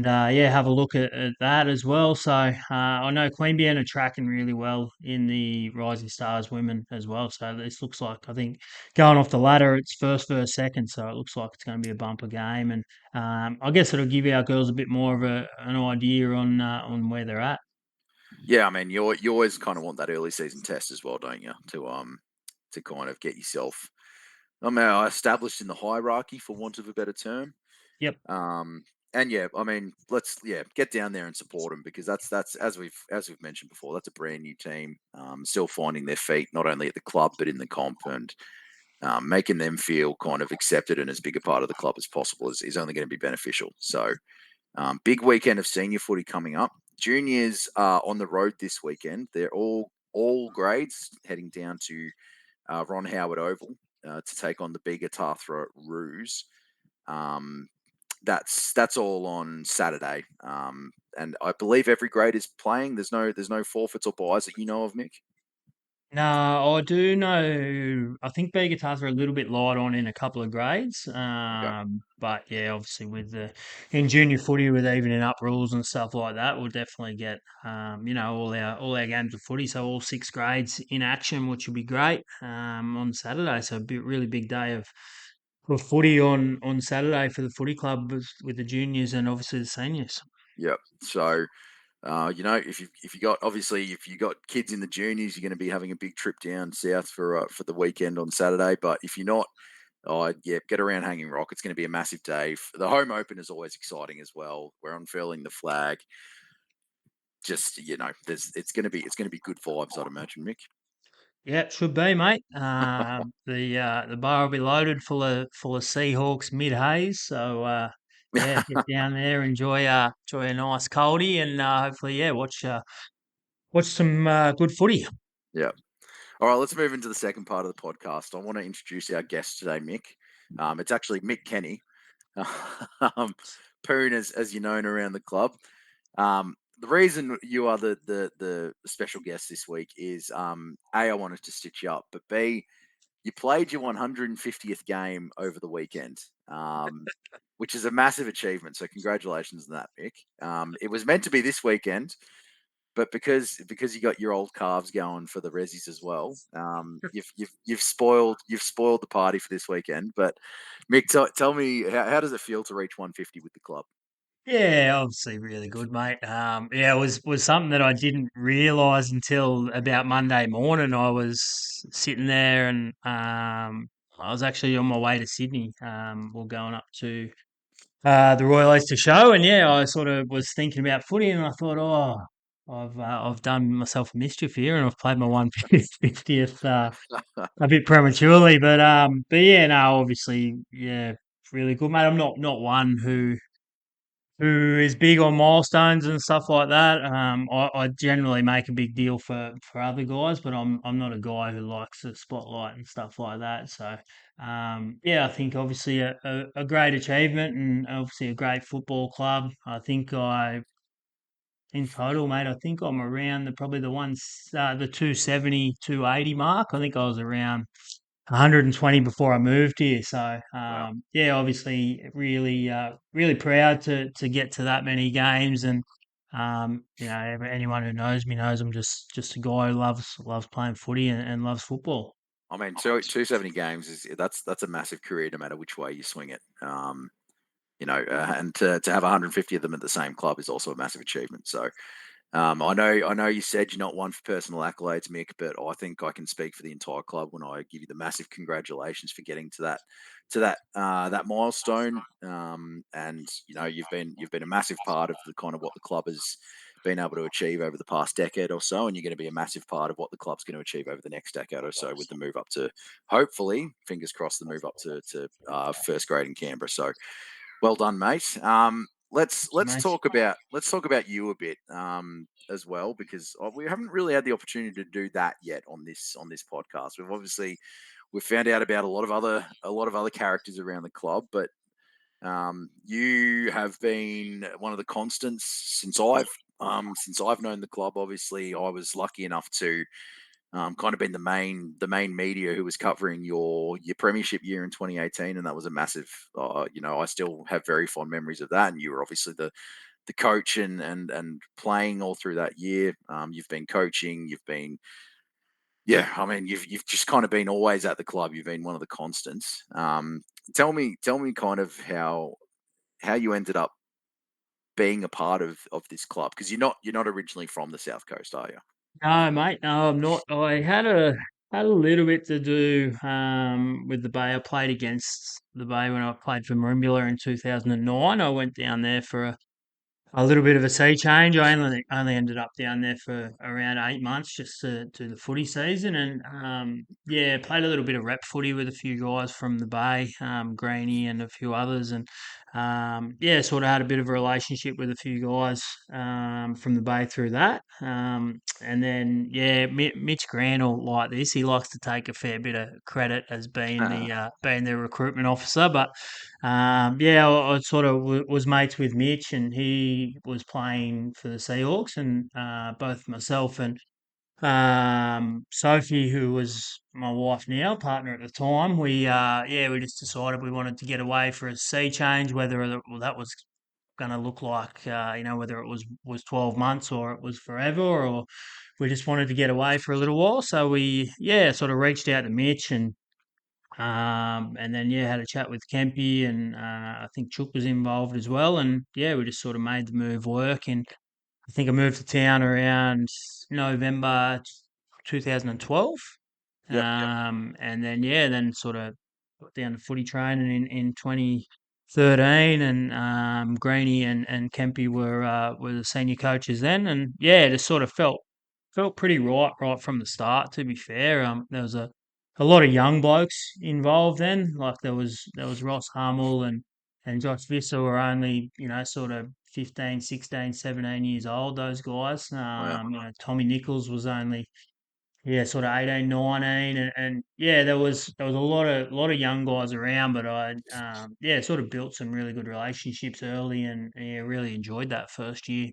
C: yeah, have a look at that as well. So I know Queanbeyan are tracking really well in the Rising Stars women as well. So this looks like I think going off the ladder, it's first, second. So it looks like it's going to be a bumper game, and I guess it'll give our girls a bit more of an idea on where they're at.
B: Yeah, I mean, you always kind of want that early season test as well, don't you? To kind of get yourself, I mean, established in the hierarchy, for want of a better term.
C: Yep.
B: Um, and yeah, I mean, let's get down there and support them because that's as we've mentioned before, that's a brand new team, still finding their feet not only at the club but in the comp, and making them feel kind of accepted and as big a part of the club as possible is only going to be beneficial. So big weekend of senior footy coming up. Juniors are on the road this weekend. They're all grades heading down to Ron Howard Oval to take on the bigger Tathra Roos. Um, that's all on Saturday, and I believe every grade is playing. There's no forfeits or buys that you know of, Mick.
C: No, I do know. I think B guitars are a little bit light on in a couple of grades.
B: Okay.
C: But yeah, obviously with the in junior footy with evening up rules and stuff like that, we'll definitely get all our games of footy. So all six grades in action, which will be great on Saturday. So a really big day of footy on Saturday for the footy club with the juniors and obviously the seniors.
B: Yep. So if you got obviously if you got kids in the juniors, you're going to be having a big trip down south for the weekend on Saturday. But if you're not, yeah, get around Hanging Rock. It's going to be a massive day. The home open is always exciting as well. We're unfurling the flag. just it's gonna be good vibes, I'd imagine, Mick.
C: Yeah, should be, mate. The bar will be loaded full of Seahawks mid haze. So yeah, get down there, enjoy a nice coldie, and hopefully, yeah, watch some good footy.
B: Yeah. All right, let's move into the second part of the podcast. I want to introduce our guest today, Mick. It's actually Mick Kenny, um, Poon, as you're known around the club. The reason you are the special guest this week is A, I wanted to stitch you up, but B, you played your 150th game over the weekend, which is a massive achievement. So congratulations on that, Mick. It was meant to be this weekend, but because you got your old calves going for the resis as well, you've spoiled the party for this weekend. But Mick, tell me how does it feel to reach 150 with the club?
C: Yeah, obviously really good, mate. Yeah, it was something that I didn't realise until about Monday morning. I was sitting there and I was actually on my way to Sydney. We're going up to the Royal Oyster Show, and yeah, I sort of was thinking about footy, and I thought, oh, I've done myself a mischief here, and I've played my 150th a bit prematurely, but yeah, no, obviously, yeah, really good, mate. I'm not one who is big on milestones and stuff like that. I generally make a big deal for other guys, but I'm not a guy who likes the spotlight and stuff like that. So, yeah, I think obviously a great achievement and obviously a great football club. I think in total, mate, I think I'm around probably the 270, 280 mark. I think I was around 120 before I moved here. So
B: Wow.
C: yeah, obviously really proud to get to that many games, and anyone who knows me knows I'm just a guy who loves playing footy and loves football.
B: I mean, 270 games that's a massive career, no matter which way you swing it. And to have 150 of them at the same club is also a massive achievement. So I know you said you're not one for personal accolades, Mick, but I think I can speak for the entire club when I give you the massive congratulations for getting to that milestone. And you've been a massive part of the kind of what the club has been able to achieve over the past decade or so, and you're going to be a massive part of what the club's going to achieve over the next decade or so with the move up to, hopefully, fingers crossed, the move up to first grade in Canberra. So well done, mate. Let's
C: Thank you,
B: let's
C: mate.
B: talk about let's talk about you a bit as well, because we haven't really had the opportunity to do that yet on this podcast. We've found out about a lot of other characters around the club, but you have been one of the constants since I've known the club. Obviously, I was lucky enough to kind of been the main media who was covering your premiership year in 2018, and that was a massive. I still have very fond memories of that. And you were obviously the coach and playing all through that year. You've been coaching. You've been yeah. I mean, you've just kind of been always at the club. You've been one of the constants. Tell me kind of how you ended up being a part of this club, because you're not originally from the South Coast, are you?
C: No, mate, no, I'm not. I had a little bit to do with the Bay. I played against the Bay when I played for Merimbula in 2009. I went down there for a little bit of a sea change. I only ended up down there for around 8 months just to do the footy season, and yeah, played a little bit of rep footy with a few guys from the Bay, Greeny and a few others, and yeah, sort of had a bit of a relationship with a few guys from the Bay through that. And then yeah, Mitch Grant will like this. He likes to take a fair bit of credit as being the recruitment officer, but yeah, I sort of was mates with Mitch, and he was playing for the Seahawks, and both myself and Sophie, who was my wife now, partner at the time, we just decided we wanted to get away for a sea change, whether that was going to look like whether it was 12 months or it was forever, or we just wanted to get away for a little while. So we sort of reached out to Mitch and then yeah, had a chat with Kempy, and I think Chook was involved as well. And yeah, we just sort of made the move work. And I think I moved to town around November 2012.
B: Yep.
C: And then yeah, then sort of got down to footy training in 2013. 13, and Greeny and Kempy were the senior coaches then, and yeah, it just sort of felt pretty right from the start. To be fair, there was a lot of young blokes involved then. Like there was Ross Hummel and Josh Visser were only sort of 15, 16, 17 years old. Those guys,
B: Wow.
C: Tommy Nichols was only yeah, sort of 18, 19, and yeah, there was a lot of young guys around, but I yeah, sort of built some really good relationships early, and yeah, really enjoyed that first year.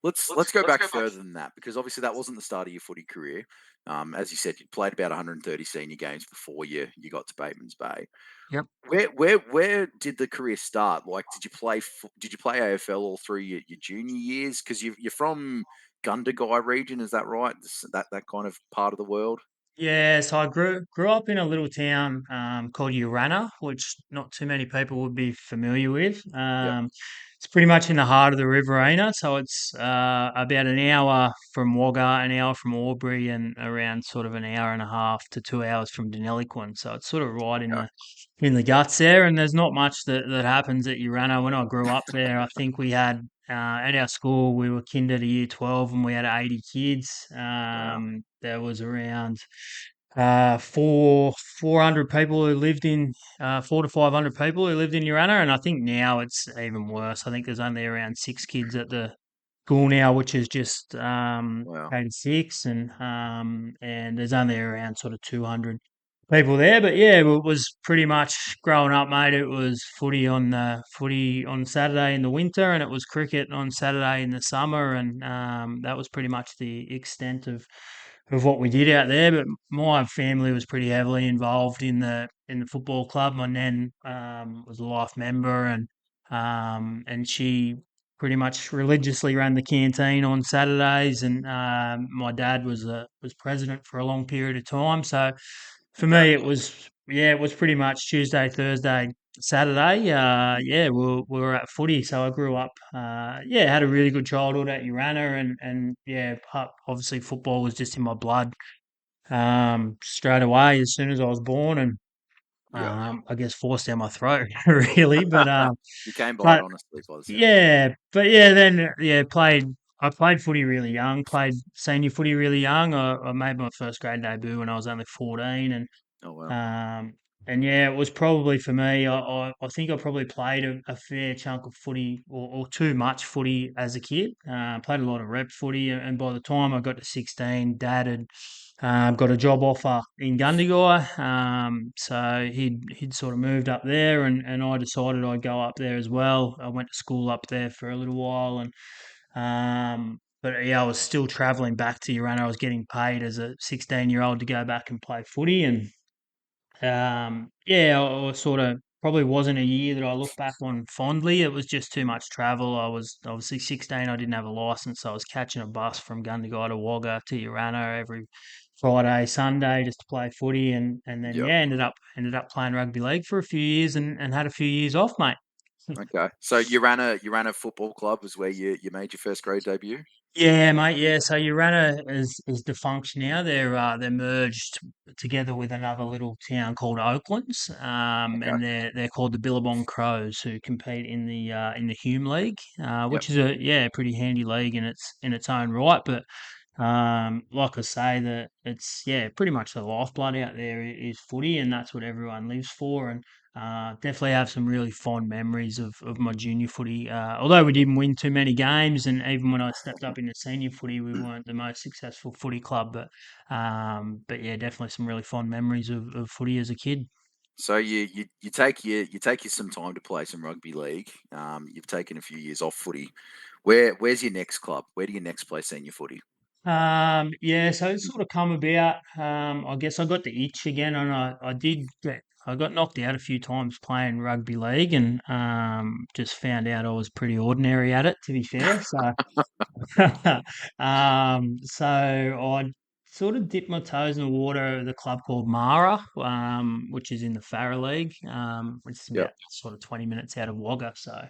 B: Let's go back further than that because obviously that wasn't the start of your footy career. As you said, you played about 130 senior games before you got to Bateman's Bay.
C: Yep.
B: Where did the career start? Like, did you play AFL all through your junior years? Because you're from Gundagai region, is that right? That kind of part of the world.
C: Yeah, so I grew up in a little town called Urana, which not too many people would be familiar with.
B: Yep.
C: It's pretty much in the heart of the Riverina, so it's about an hour from Wagga, an hour from Albury, and around sort of an hour and a half to 2 hours from Deniliquin. So it's sort of right
B: Okay.
C: in the guts there, and there's not much that happens at Urana. When I grew up there, I think we had at our school we were kinder to year 12, and we had 80 kids.
B: Wow.
C: There was around 400 people who lived in 400 to 500 people who lived in Urana, and I think now it's even worse. I think there's only around 6 kids at the school now, which is just
B: Wow.
C: 86, and there's only around sort of 200 people there. But yeah, it was pretty much growing up, mate. It was footy on Saturday in the winter, and it was cricket on Saturday in the summer, and that was pretty much the extent of what we did out there. But my family was pretty heavily involved in the football club. My nan was a life member, and she pretty much religiously ran the canteen on Saturdays, and my dad was president for a long period of time. So for
B: Okay.
C: me, it was pretty much Tuesday, Thursday, Saturday. Yeah, we were at footy, so I grew up. Yeah, had a really good childhood at Urana, and yeah, obviously football was just in my blood straight away as soon as I was born, and
B: Yep.
C: I guess forced down my throat really,
B: You came by it
C: but
B: honestly, by the sounds of it.
C: yeah, then yeah, I played footy really young, played senior footy really young. I made my first grade debut when I was only 14,
B: Oh wow.
C: um, and yeah, it was probably for me. I think I probably played a fair chunk of footy, or too much footy as a kid. Played a lot of rep footy, and by the time I got to 16, Dad had got a job offer in Gundagai. So he'd sort of moved up there, and I decided I'd go up there as well. I went to school up there for a little while, and but yeah, I was still travelling back to Urana. I was getting paid as a 16-year-old to go back and play footy, and yeah, I sort of probably wasn't a year that I look back on fondly. It was just too much travel. I was obviously 16. I didn't have a license, so I was catching a bus from Gundagai to Wagga to Urana every Friday, Sunday just to play footy, and then
B: Yep.
C: yeah, ended up playing rugby league for a few years, and had a few years off, mate.
B: Okay. So you ran a football club was where you made your first grade debut?
C: Yeah, mate. Yeah, so Urana is defunct now. They're merged together with another little town called Oaklands,
B: Okay.
C: and they're called the Billabong Crows, who compete in the Hume League,
B: Yep.
C: which is a yeah pretty handy league in its own right. But like I say, that it's yeah pretty much the lifeblood out there is footy, and that's what everyone lives for. And definitely have some really fond memories of my junior footy. Although we didn't win too many games, and even when I stepped up into senior footy, we weren't the most successful footy club. But yeah, definitely some really fond memories of footy as a kid.
B: So you take you some time to play some rugby league. You've taken a few years off footy. Where's your next club? Where do you next play senior footy?
C: Yeah, so it's sort of come about. I guess I got the itch again, and I got knocked out a few times playing rugby league, and just found out I was pretty ordinary at it, to be fair. So I sort of dipped my toes in the water at the club called Mara, which is in the Farrer League, which is
B: Yep.
C: about sort of 20 minutes out of Wagga. So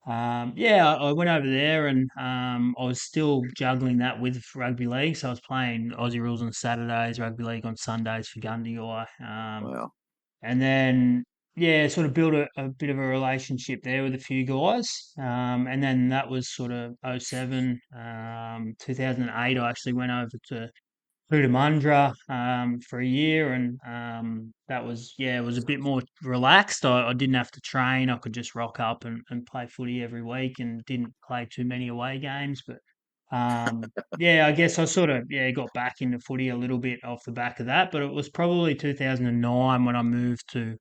C: yeah, I went over there, and I was still juggling that with rugby league. So I was playing Aussie rules on Saturdays, rugby league on Sundays for Gundagai.
B: Wow.
C: And then yeah, sort of built a bit of a relationship there with a few guys. And then that was sort of '07, 2008. I actually went over to Cootamundra for a year, and that was yeah, it was a bit more relaxed. I didn't have to train; I could just rock up and play footy every week, and didn't play too many away games. But yeah, I guess I sort of yeah got back into footy a little bit off the back of that. But it was probably 2009 when I moved to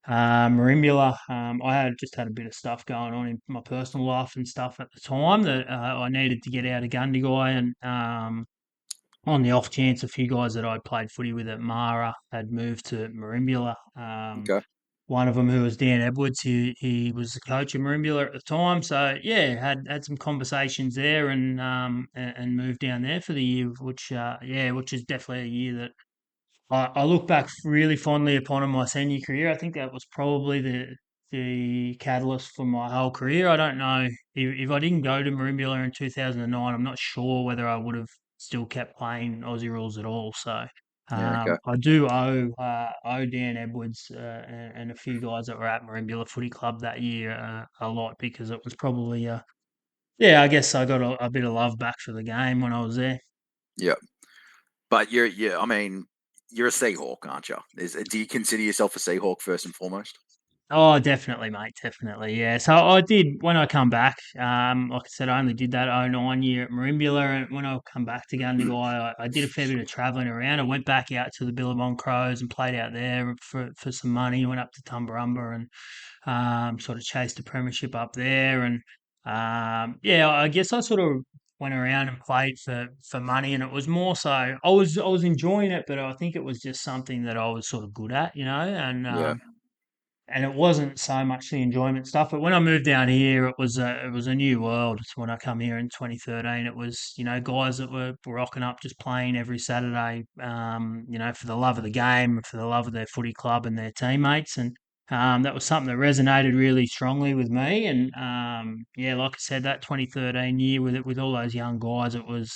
C: Merimbula. I had just had a bit of stuff going on in my personal life and stuff at the time that I needed to get out of Gundagai and. On the off chance, a few guys that I'd played footy with at Mara had moved to Merimbula.
B: Okay.
C: One of them, who was Dan Edwards, he was the coach of Merimbula at the time. So yeah, had some conversations there and moved down there for the year, which yeah, which is definitely a year that I look back really fondly upon in my senior career. I think that was probably the catalyst for my whole career. I don't know if I didn't go to Merimbula in 2009. I'm not sure whether I would have still kept playing Aussie rules at all. So
B: Yeah. Okay.
C: I do owe Dan Edwards and a few guys that were at Merimbula Footy Club that year a lot, because it was probably yeah, I guess I got a bit of love back for the game when I was there.
B: Yeah. But you're yeah. I mean, you're a Seahawk, aren't you? Do you consider yourself a Seahawk first and foremost?
C: Oh, definitely, mate. Definitely, yeah. So I did when I come back. Like I said, I only did that '09 year at Merimbula, and when I come back to Gundagai, I did a fair bit of travelling around. I went back out to the Billabong Crows and played out there for some money. Went up to Tumbarumba and sort of chased a premiership up there. And yeah, I guess I sort of went around and played for money, and it was more so I was enjoying it, but I think it was just something that I was sort of good at,
B: Yeah.
C: and it wasn't so much the enjoyment stuff. But when I moved down here, it was a new world. So when I come here in 2013, it was guys that were rocking up just playing every Saturday, for the love of the game, for the love of their footy club and their teammates, and that was something that resonated really strongly with me. And yeah, like I said, that 2013 year with all those young guys, it was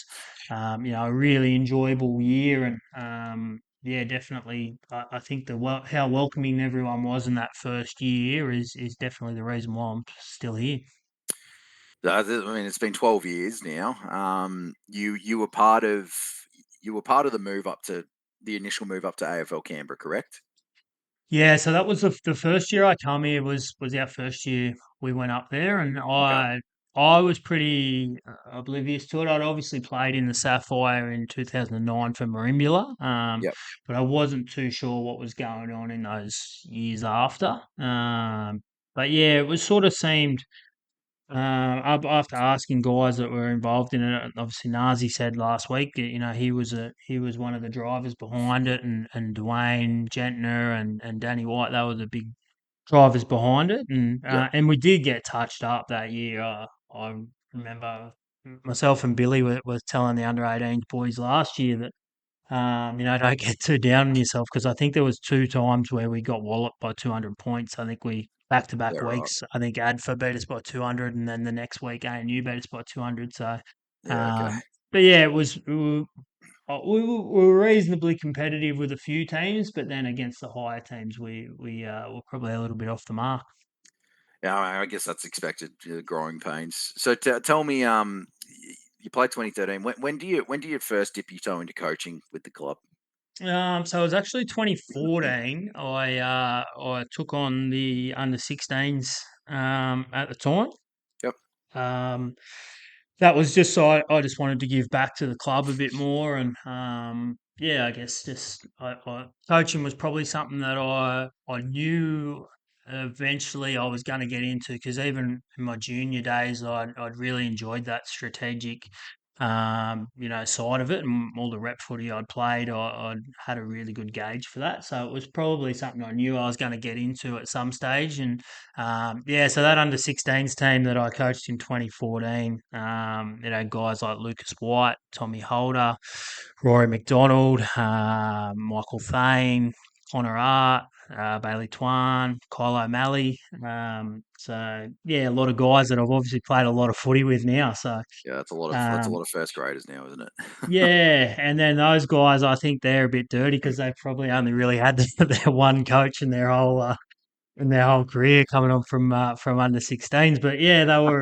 C: a really enjoyable year. And yeah, definitely. I think how welcoming everyone was in that first year is definitely the reason why I'm still here.
B: I mean, it's been 12 years now. You were part of the move up to the initial move up to AFL Canberra, correct?
C: Yeah, so that was the first year I come here was our first year we went up there, and
B: Okay.
C: I was pretty oblivious to it. I'd obviously played in the Sapphire in 2009 for Merimbula,
B: Yep.
C: but I wasn't too sure what was going on in those years after. But yeah, it was sort of seemed. After asking guys that were involved in it, obviously Nazi said last week that he was one of the drivers behind it, and Dwayne Gentner and Danny White, they were the big drivers behind it, and
B: Yep.
C: we did get touched up that year. I remember myself and Billy were telling the under-18 boys last year that don't get too down on yourself, because I think there was two times where we got walloped by 200 points. I think we
B: Yeah.
C: back-to-back
B: Right.
C: weeks. I think Adfa beat us by 200, and then the next week ANU beat us by 200. So,
B: Yeah. Okay.
C: um, but yeah, it was we were reasonably competitive with a few teams, but then against the higher teams, we were probably a little bit off the mark.
B: Yeah. I guess that's expected. Growing pains. So tell me, you played 2013. When do you first dip your toe into coaching with the club?
C: So it was actually 2014. I took on the under 16s at the time.
B: Yep.
C: Um, that was just so I just wanted to give back to the club a bit more, and yeah, I guess just coaching was probably something that I knew eventually I was going to get into, because even in my junior days, I'd really enjoyed that strategic side of it, and all the rep footy I'd played, I'd had a really good gauge for that. So it was probably something I knew I was going to get into at some stage, and yeah, so that under 16s team that I coached in 2014, guys like Lucas White, Tommy Holder, Rory McDonald, Michael Thane, Connor Art, Bailey Twan, Kyle O'Malley. So yeah, a lot of guys that I've obviously played a lot of footy with now. So
B: Yeah. That's a
C: um,
B: lot of first graders now, isn't it?
C: yeah, and then those guys, I think they're a bit dirty because they probably only really had their one coach in their whole in their whole career coming on from under 16s. But yeah, they were.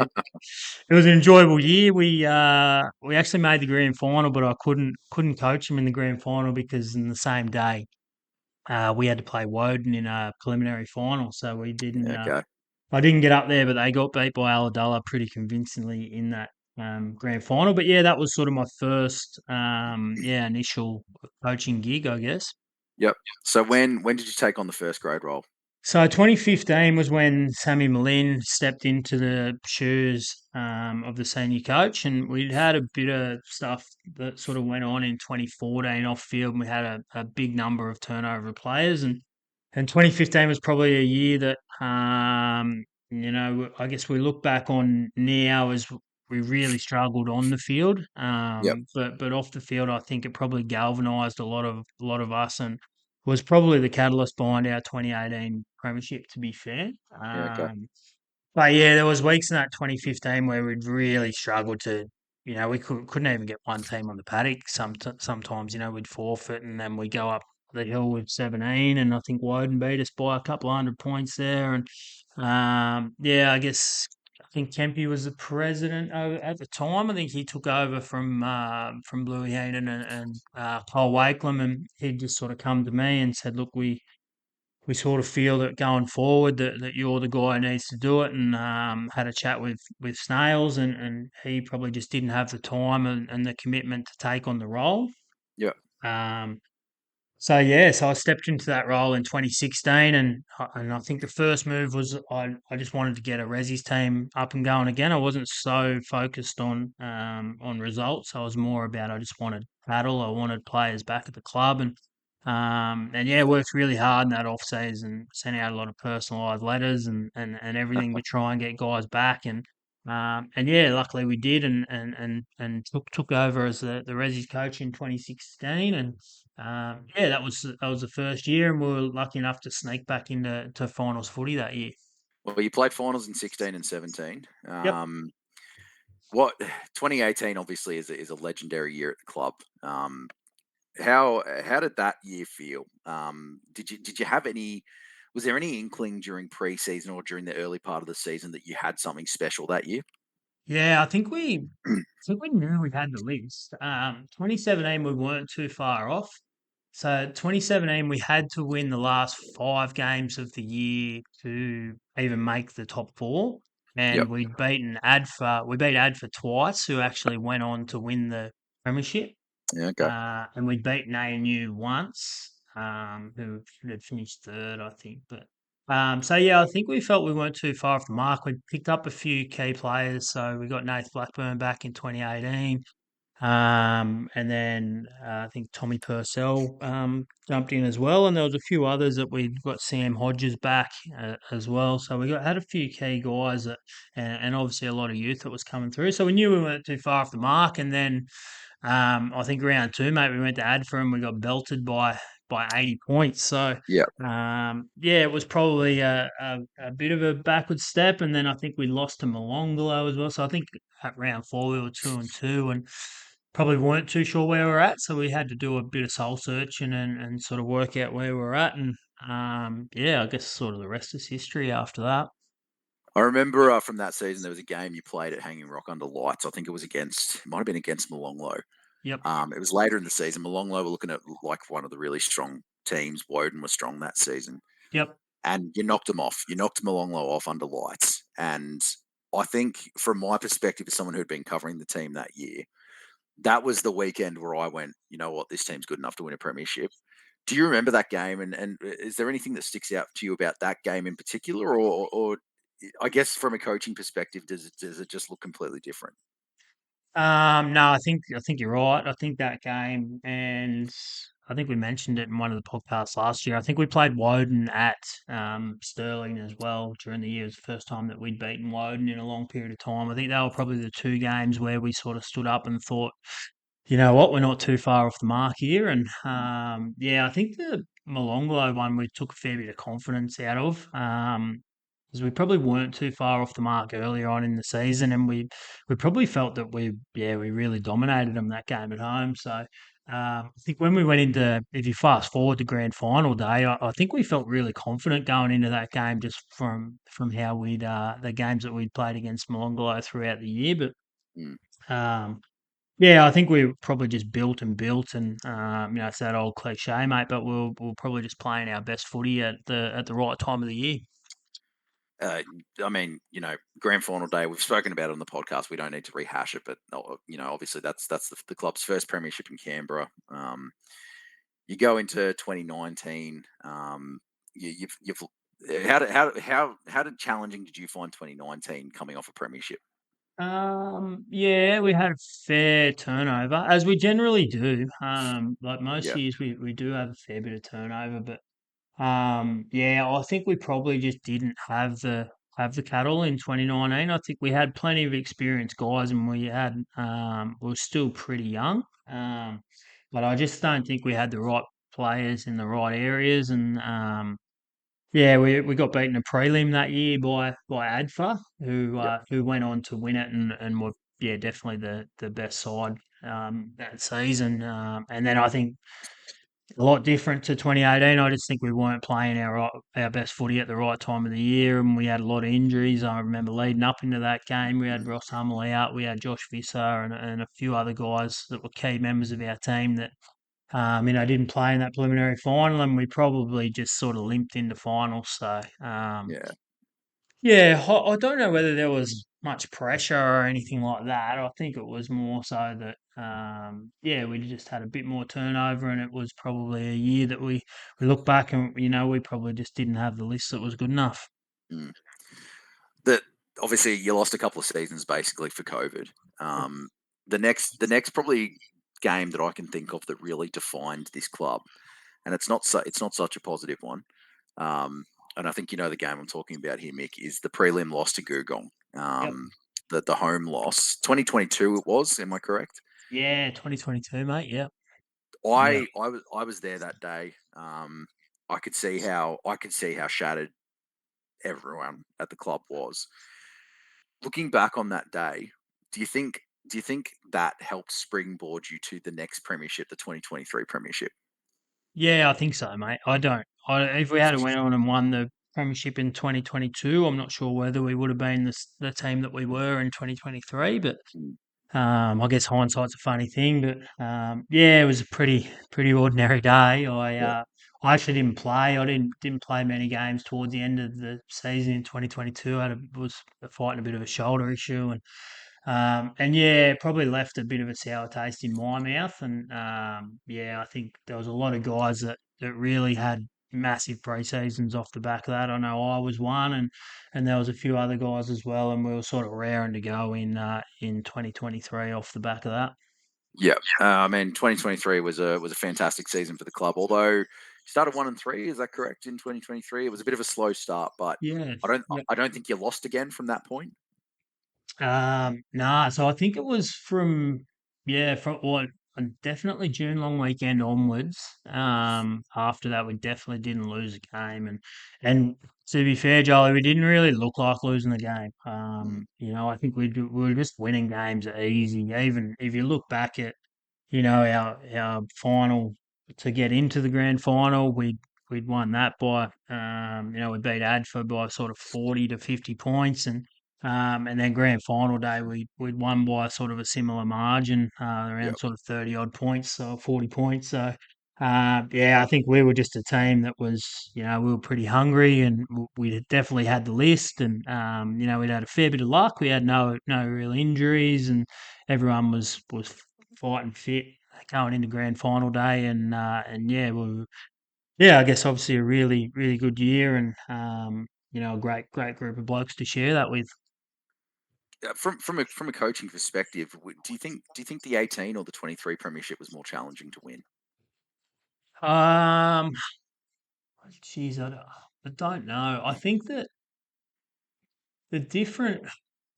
C: It was an enjoyable year. We actually made the grand final, but I couldn't coach them in the grand final because in the same day we had to play Woden in a preliminary final, so we didn't.
B: Yeah, okay.
C: I didn't get up there, but they got beat by Aladella pretty convincingly in that grand final. But yeah, that was sort of my first initial coaching gig, I guess.
B: Yep. So when did you take on the first grade role?
C: So 2015 was when Sammy Malin stepped into the shoes of the senior coach, and we'd had a bit of stuff that sort of went on in 2014 off field. And we had a big number of turnover of players, and 2015 was probably a year that I guess we look back on now as we really struggled on the field,
B: Yep.
C: but off the field, I think it probably galvanised a lot of us and was probably the catalyst behind our 2018 premiership, to be fair.
B: Yeah, okay.
C: But yeah, there was weeks in that 2015 where we'd really struggled to, we couldn't even get one team on the paddock. Sometimes, we'd forfeit and then we go up the hill with 17, and I think Woden beat us by a couple of 100 points there. And I think Kempy was the president at the time. I think he took over from Bluey Hayden and Paul Wakelam, and he'd just sort of come to me and said, "Look, we sort of feel that going forward that you're the guy who needs to do it," and had a chat with Snails, and he probably just didn't have the time and the commitment to take on the role.
B: Yep.
C: Um, so I stepped into that role in 2016, and I think the first move was I just wanted to get a Resi's team up and going again. I wasn't so focused on results. I was more about I just wanted battle. I wanted players back at the club, and yeah, worked really hard in that off season. Sent out a lot of personalised letters and everything to try and get guys back, and yeah, luckily we did, and took over as the Resi's coach in 2016, and yeah, that was the first year, and we were lucky enough to sneak back into finals footy that year.
B: Well, you played finals in 16 and 17.
C: Yep.
B: What 2018 obviously is a legendary year at the club. How did that year feel? Did you have any? Was there any inkling during preseason or during the early part of the season that you had something special that year?
C: Yeah, I think we knew we had the list. 2017 we weren't too far off. So 2017 we had to win the last 5 games of the year to even make the top four,
B: Yep.
C: and we beat Adfa twice, who actually went on to win the premiership.
B: Yeah. Okay.
C: And we'd beaten ANU once, who had finished third, I think. But so yeah, I think we felt we weren't too far off the mark. We picked up a few key players, so we got Nath Blackburn back in 2018. And then I think Tommy Purcell jumped in as well, and there was a few others that we got Sam Hodges back as well. So we had a few key guys and obviously a lot of youth that was coming through. So we knew we weren't too far off the mark, and then I think round two, mate, we went to Adfa and we got belted by 80 points. So,
B: Yep.
C: yeah, it was probably a bit of a backward step. And then I think we lost to Malongolo as well. So I think at round four we were 2-2 and probably weren't too sure where we're at. So we had to do a bit of soul searching and sort of work out where we're at. And yeah, I guess sort of the rest is history after that.
B: I remember from that season there was a game you played at Hanging Rock under lights. I think it might have been against Malonglo.
C: Yep.
B: It was later in the season. Malonglo were looking at like one of the really strong teams. Woden was strong that season,
C: Yep.
B: and you knocked them off. You knocked Malonglo off under lights, and I think from my perspective, as someone who'd been covering the team that year, that was the weekend where I went, you know what, this team's good enough to win a premiership. Do you remember that game? And is there anything that sticks out to you about that game in particular, or I guess from a coaching perspective, does it just look completely different?
C: No, I think you're right. I think that game, and I think we mentioned it in one of the podcasts last year. I think we played Woden at Stirling as well during the year. It was the first time that we'd beaten Woden in a long period of time. I think they were probably the two games where we sort of stood up and thought, you know what, we're not too far off the mark here. And yeah, I think the Malonglo one we took a fair bit of confidence out of. Because we probably weren't too far off the mark earlier on in the season, and we probably felt that we really dominated them that game at home. So I think when we went into, if you fast forward to grand final day, I think we felt really confident going into that game just from how we'd the games that we'd played against Molonglo throughout the year.
B: Mm,
C: But yeah, I think we probably just built and built, and it's that old cliche, mate. But we're probably just playing our best footy at the right time of the year.
B: uh, I mean, grand final day. We've spoken about it on the podcast. We don't need to rehash it, but obviously that's the club's first premiership in Canberra. You go into 2019. You've how did challenging did you find 2019 coming off a premiership?
C: Yeah, we had a fair turnover, as we generally do. Like most
B: Yeah.
C: years, we do have a fair bit of turnover, but yeah, I think we probably just didn't have the cattle in 2019. I think we had plenty of experienced guys, and we were still pretty young. But I just don't think we had the right players in the right areas, and yeah, we got beaten a prelim that year by ADFA,
B: Yep.
C: who went on to win it and were yeah definitely the best side that season. And then I think a lot different to 2018. I just think we weren't playing our best footy at the right time of the year, and we had a lot of injuries. I remember leading up into that game, we had
B: Mm,
C: Ross Hummel out, we had Josh Visser, and a few other guys that were key members of our team that didn't play in that preliminary final, and we probably just sort of limped into finals. So
B: yeah.
C: yeah, I don't know whether there was much pressure or anything like that. I think it was more so that, yeah, we just had a bit more turnover, and it was probably a year that we look back and we probably just didn't have the list that was good enough.
B: Mm. That obviously you lost a couple of seasons basically for COVID. Um, the next probably game that I can think of that really defined this club, and it's not such a positive one. Um, and I think you know the game I'm talking about here, Mick, is the prelim loss to Gugong.
C: Yep.
B: The home loss, 2022 it was. Am I correct?
C: Yeah, 2022, mate. Yep. Yep.
B: I was there that day. I could see how shattered everyone at the club was. Looking back on that day, do you think do you think that helped springboard you to the next premiership, the 2023 premiership?
C: Yeah, I think so, mate. I don't. If we had went on and won the premiership in 2022, I'm not sure whether we would have been the team that we were in 2023. But
B: Mm,
C: I guess hindsight's a funny thing, but yeah, it was a pretty ordinary day.
B: yeah,
C: I actually didn't play. I didn't play many games towards the end of the season in 2022. Was fighting a bit of a shoulder issue, and yeah, it probably left a bit of a sour taste in my mouth. And yeah, I think there was a lot of guys that really had massive pre-seasons off the back of that. I know I was one, and there was a few other guys as well, and we were sort of raring to go in 2023 off the back of that.
B: yeah. I mean, 2023 was a fantastic season for the club. Although you started 1-3, is that correct? In 2023, it was a bit of a slow start, but
C: Yeah.
B: I don't I don't think you lost again from that point.
C: Nah, so I think it was from what definitely June long weekend onwards. After that we definitely didn't lose a game, and to be fair, Jolly, we didn't really look like losing the game.
B: Mm,
C: I think we were just winning games easy. Even if you look back at our final to get into the grand final, we'd won that by we beat Adfa by sort of 40 to 50 points, and then grand final day we'd won by sort of a similar margin,
B: yeah,
C: around sort of 30 odd points, so 40 points. So yeah, I think we were just a team that was, we were pretty hungry, and we definitely had the list, and we'd had a fair bit of luck. We had no real injuries, and everyone was fighting fit going into grand final day, and yeah, I guess obviously a really good year, and a great group of blokes to share that with.
B: from a coaching perspective, do you think the 18 or the 23 premiership was more challenging to win?
C: Um, Geez, I don't know. I think that the different.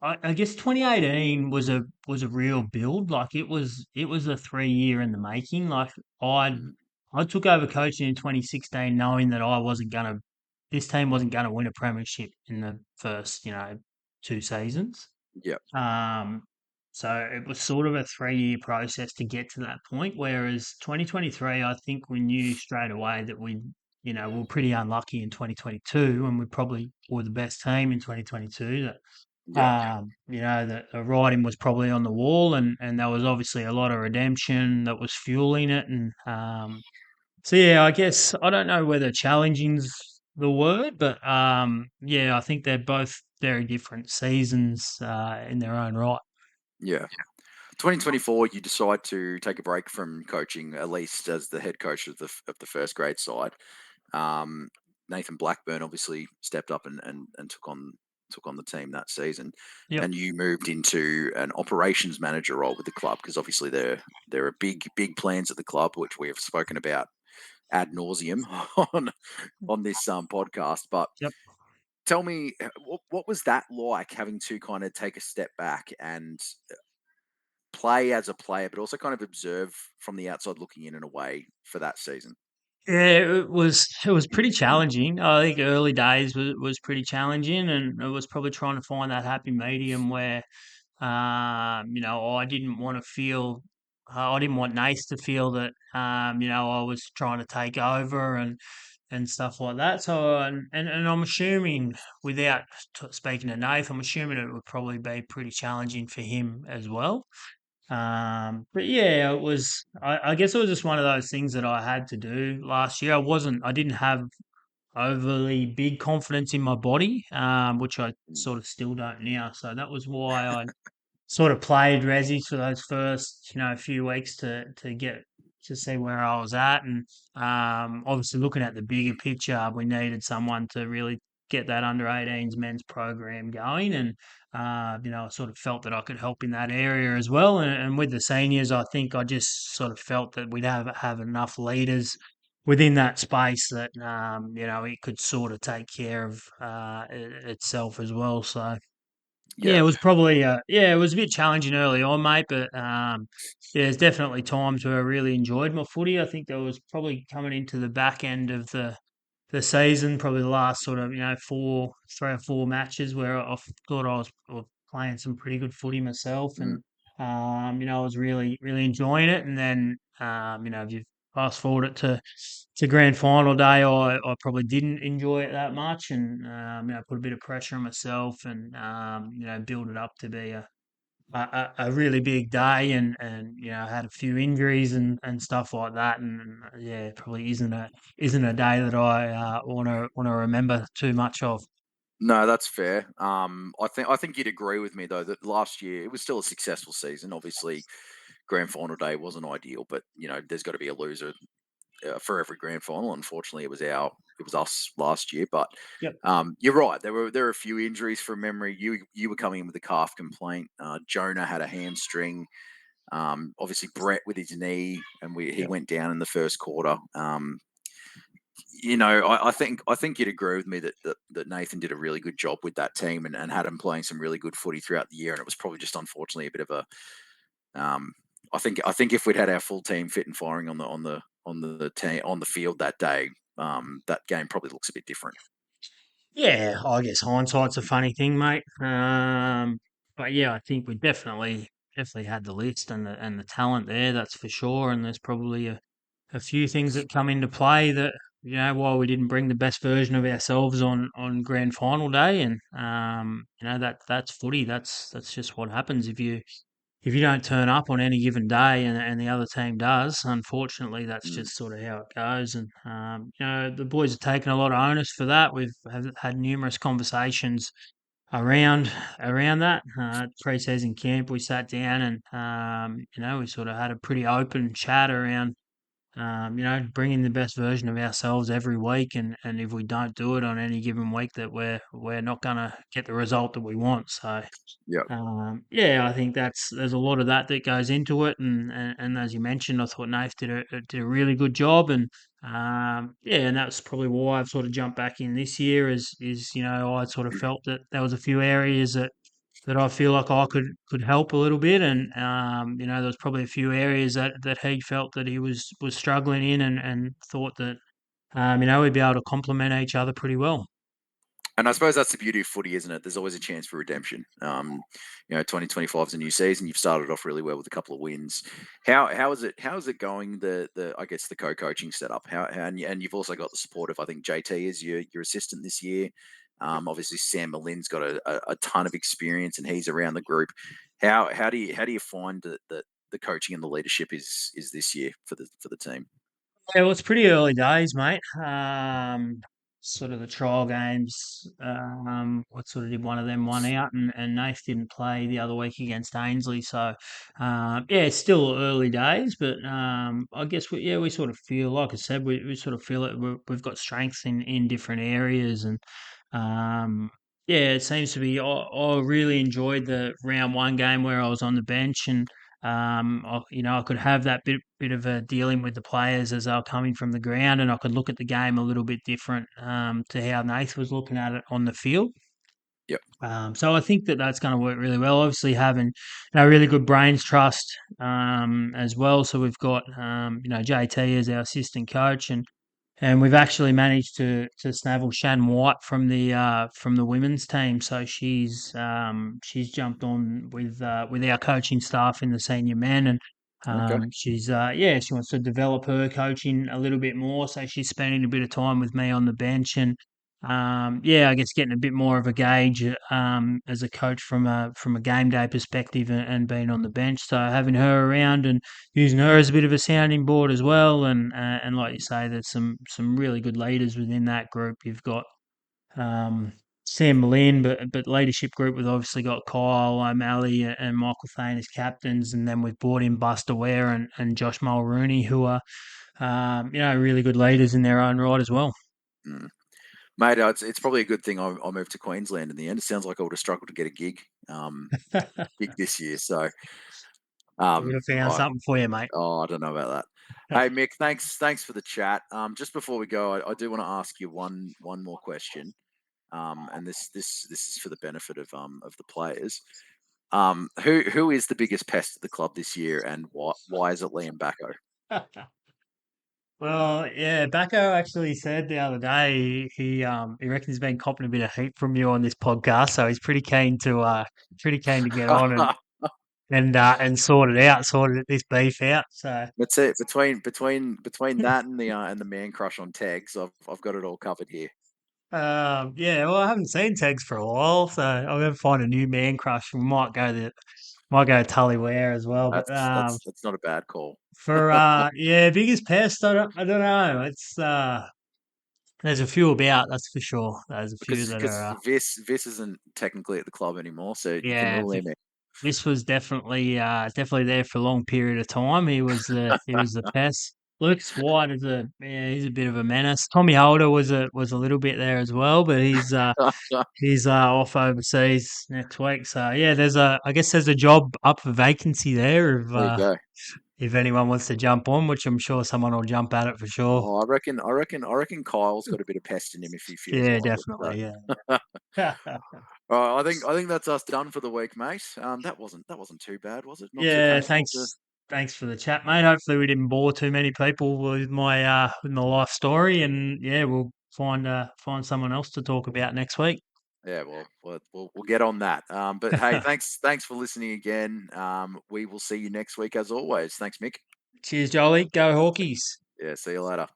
C: I guess 2018 was a real build. Like it was a 3 year in the making. Like I
B: Mm,
C: I took over coaching in 2016, knowing that this team wasn't gonna win a premiership in the first two seasons.
B: yeah,
C: Um, So it was sort of a 3-year process to get to that point. Whereas 2023, I think we knew straight away that we were pretty unlucky in 2022, and we probably were the best team in 2022. That
B: Yeah,
C: that the writing was probably on the wall, and there was obviously a lot of redemption that was fueling it, and so yeah, I guess I don't know whether challenging's the word, but yeah, I think they're both very different seasons in their own right.
B: yeah. 2024, you decide to take a break from coaching, at least as the head coach of the first grade side. Um, Nathan Blackburn obviously stepped up and took on the team that season,
C: Yep.
B: and you moved into an operations manager role with the club because obviously there are big plans at the club which we have spoken about ad nauseum on this podcast. But
C: Yep.
B: tell me, what was that like having to kind of take a step back and play as a player, but also kind of observe from the outside looking in a way for that season?
C: Yeah, it was pretty challenging. I think early days was pretty challenging, and it was probably trying to find that happy medium where I didn't want to feel. I didn't want Nace to feel that, I was trying to take over and stuff like that. So, and I'm assuming, without speaking to Nath, I'm assuming it would probably be pretty challenging for him as well. But yeah, it was. I guess it was just one of those things that I had to do last year. I didn't have overly big confidence in my body, which I
B: Mm.
C: sort of still don't now. So that was why I sort of played resis for those first, few weeks to get to see where I was at, and obviously looking at the bigger picture, we needed someone to really get that under 18s men's program going, and I sort of felt that I could help in that area as well, and with the seniors, I think I just sort of felt that we'd have enough leaders within that space that it could sort of take care of itself as well. So. Yeah,
B: Yeah.
C: it was probably it was a bit challenging early on, mate, but yeah, there's definitely times where I really enjoyed my footy. I think there was probably coming into the back end of the season, probably the last sort of 3 or 4 matches where thought I was playing some pretty good footy myself,
B: Mm.
C: and I was really enjoying it. And then if you fast forward it to grand final day, I probably didn't enjoy it that much, and put a bit of pressure on myself, and build it up to be a really big day, and had a few injuries and stuff like that, and yeah, it probably isn't a day that I want to remember too much of.
B: No, that's fair. I think you'd agree with me though that last year it was still a successful season. Obviously, grand final day wasn't ideal, but there's got to be a loser for every grand final. Unfortunately, it was us last year. But
C: Yep.
B: you're right. There were a few injuries from memory. You were coming in with a calf complaint. Jonah had a hamstring. Obviously, Brett with his knee, and he
C: Yep.
B: went down in the first quarter. I think you'd agree with me that Nathan did a really good job with that team and had him playing some really good footy throughout the year. And it was probably just unfortunately a bit of a. Um, I think if we'd had our full team fit and firing on the field that day, that game probably looks a bit different.
C: Yeah, I guess hindsight's a funny thing, mate. But yeah, I think we definitely had the list and the talent there, that's for sure. And there's probably a few things that come into play that while we didn't bring the best version of ourselves on grand final day, and that's footy. That's just what happens if you don't turn up on any given day, and the other team does. Unfortunately, that's
B: Mm,
C: just sort of how it goes. And the boys have taken a lot of onus for that. We've had numerous conversations around that pre-season camp. We sat down and we sort of had a pretty open chat around bringing the best version of ourselves every week, and if we don't do it on any given week, that we're not going to get the result that we want. So
B: yeah.
C: yeah, I think there's a lot of that goes into it, and as you mentioned, I thought Nath did a really good job, and yeah, and that's probably why I've sort of jumped back in this year. Is I sort of felt that there was a few areas that I feel like I could help a little bit, and there was probably a few areas that he felt that he was struggling in, and thought that we'd be able to complement each other pretty well.
B: And I suppose that's the beauty of footy, isn't it? There's always a chance for redemption. 2025 is a new season. You've started off really well with a couple of wins. How is it going? The I guess the co-coaching setup. And you've also got the support of, I think, JT is your assistant this year. Obviously Sam Malin's got a ton of experience and he's around the group. How do you find that the coaching and the leadership is this year for the team?
C: Yeah, well, it's pretty early days, mate. Sort of the trial games. What sort of did one of them one out, and Nath didn't play the other week against Ainsley. So, yeah, it's still early days, but I guess we sort of feel, like I said, we sort of feel it. We've got strengths in different areas, and um, yeah, it seems to be. I really enjoyed the round one game where I was on the bench and. I could have that bit of a dealing with the players as they were coming from the ground, and I could look at the game a little bit different to how Nath was looking at it on the field.
B: Yep.
C: So I think that that's going to work really well. Obviously, having really good brains trust as well. So we've got JT as our assistant coach, and we've actually managed to snavel Shan White from the women's team. So she's jumped on with our coaching staff in the senior men, and
B: Okay.
C: she wants to develop her coaching a little bit more. So she's spending a bit of time with me on the bench, and I guess getting a bit more of a gauge as a coach from a game day perspective, and being on the bench. So having her around and using her as a bit of a sounding board as well. And like you say, there's some really good leaders within that group. You've got Sam Lynn, but leadership group, we've obviously got Kyle O'Malley and Michael Thane as captains, and then we've brought in Buster Ware and Josh Mulrooney, who are really good leaders in their own right as well.
B: Mm. Mate, it's probably a good thing I moved to Queensland in the end. It sounds like I would have struggled to get a gig this year. So,
C: We would
B: um,
C: have found
B: I
C: something for you, mate.
B: I don't know about that. Hey, Mick, thanks for the chat. Just before we go, I do want to ask you one more question. And this is for the benefit of the players. Who is the biggest pest at the club this year, and why is it Liam Backo?
C: Well, yeah, Bacco actually said the other day he reckons he's been copping a bit of heat from you on this podcast, so he's pretty keen to get on and sort it this beef out. So
B: That's it. Between that and the man crush on tags, I've got it all covered here.
C: yeah, well, I haven't seen Tegs for a while, so I'm gonna find a new man crush. We might go Tully Ware as well, but
B: That's not a bad call.
C: for biggest pest, I don't know. It's there's a few about, that's for sure. There's a few that
B: Because
C: are
B: Viss isn't technically at the club anymore, so you can
C: yeah.
B: rule him in.
C: This was definitely there for a long period of time. He was the pest. Lucas White he's a bit of a menace. Tommy Holder was a little bit there as well, but he's off overseas next week. So yeah, I guess there's a job up for vacancy there
B: There you go.
C: if anyone wants to jump on, which I'm sure someone will jump at it for sure.
B: Oh, I reckon Kyle's got a bit of pest in him if he feels
C: Yeah,
B: like it. So,
C: definitely. Yeah.
B: all right, I think that's us done for the week, mate. That wasn't too bad, was it? Not too
C: Yeah,
B: painful.
C: thanks for the chat, mate. Hopefully we didn't bore too many people with my life story, and yeah, we'll find someone else to talk about next week.
B: Yeah, well, we'll get on that. But hey, thanks for listening again. We will see you next week as always. Thanks, Mick.
C: Cheers, Jolie. Go Hawkies.
B: Yeah, see you later.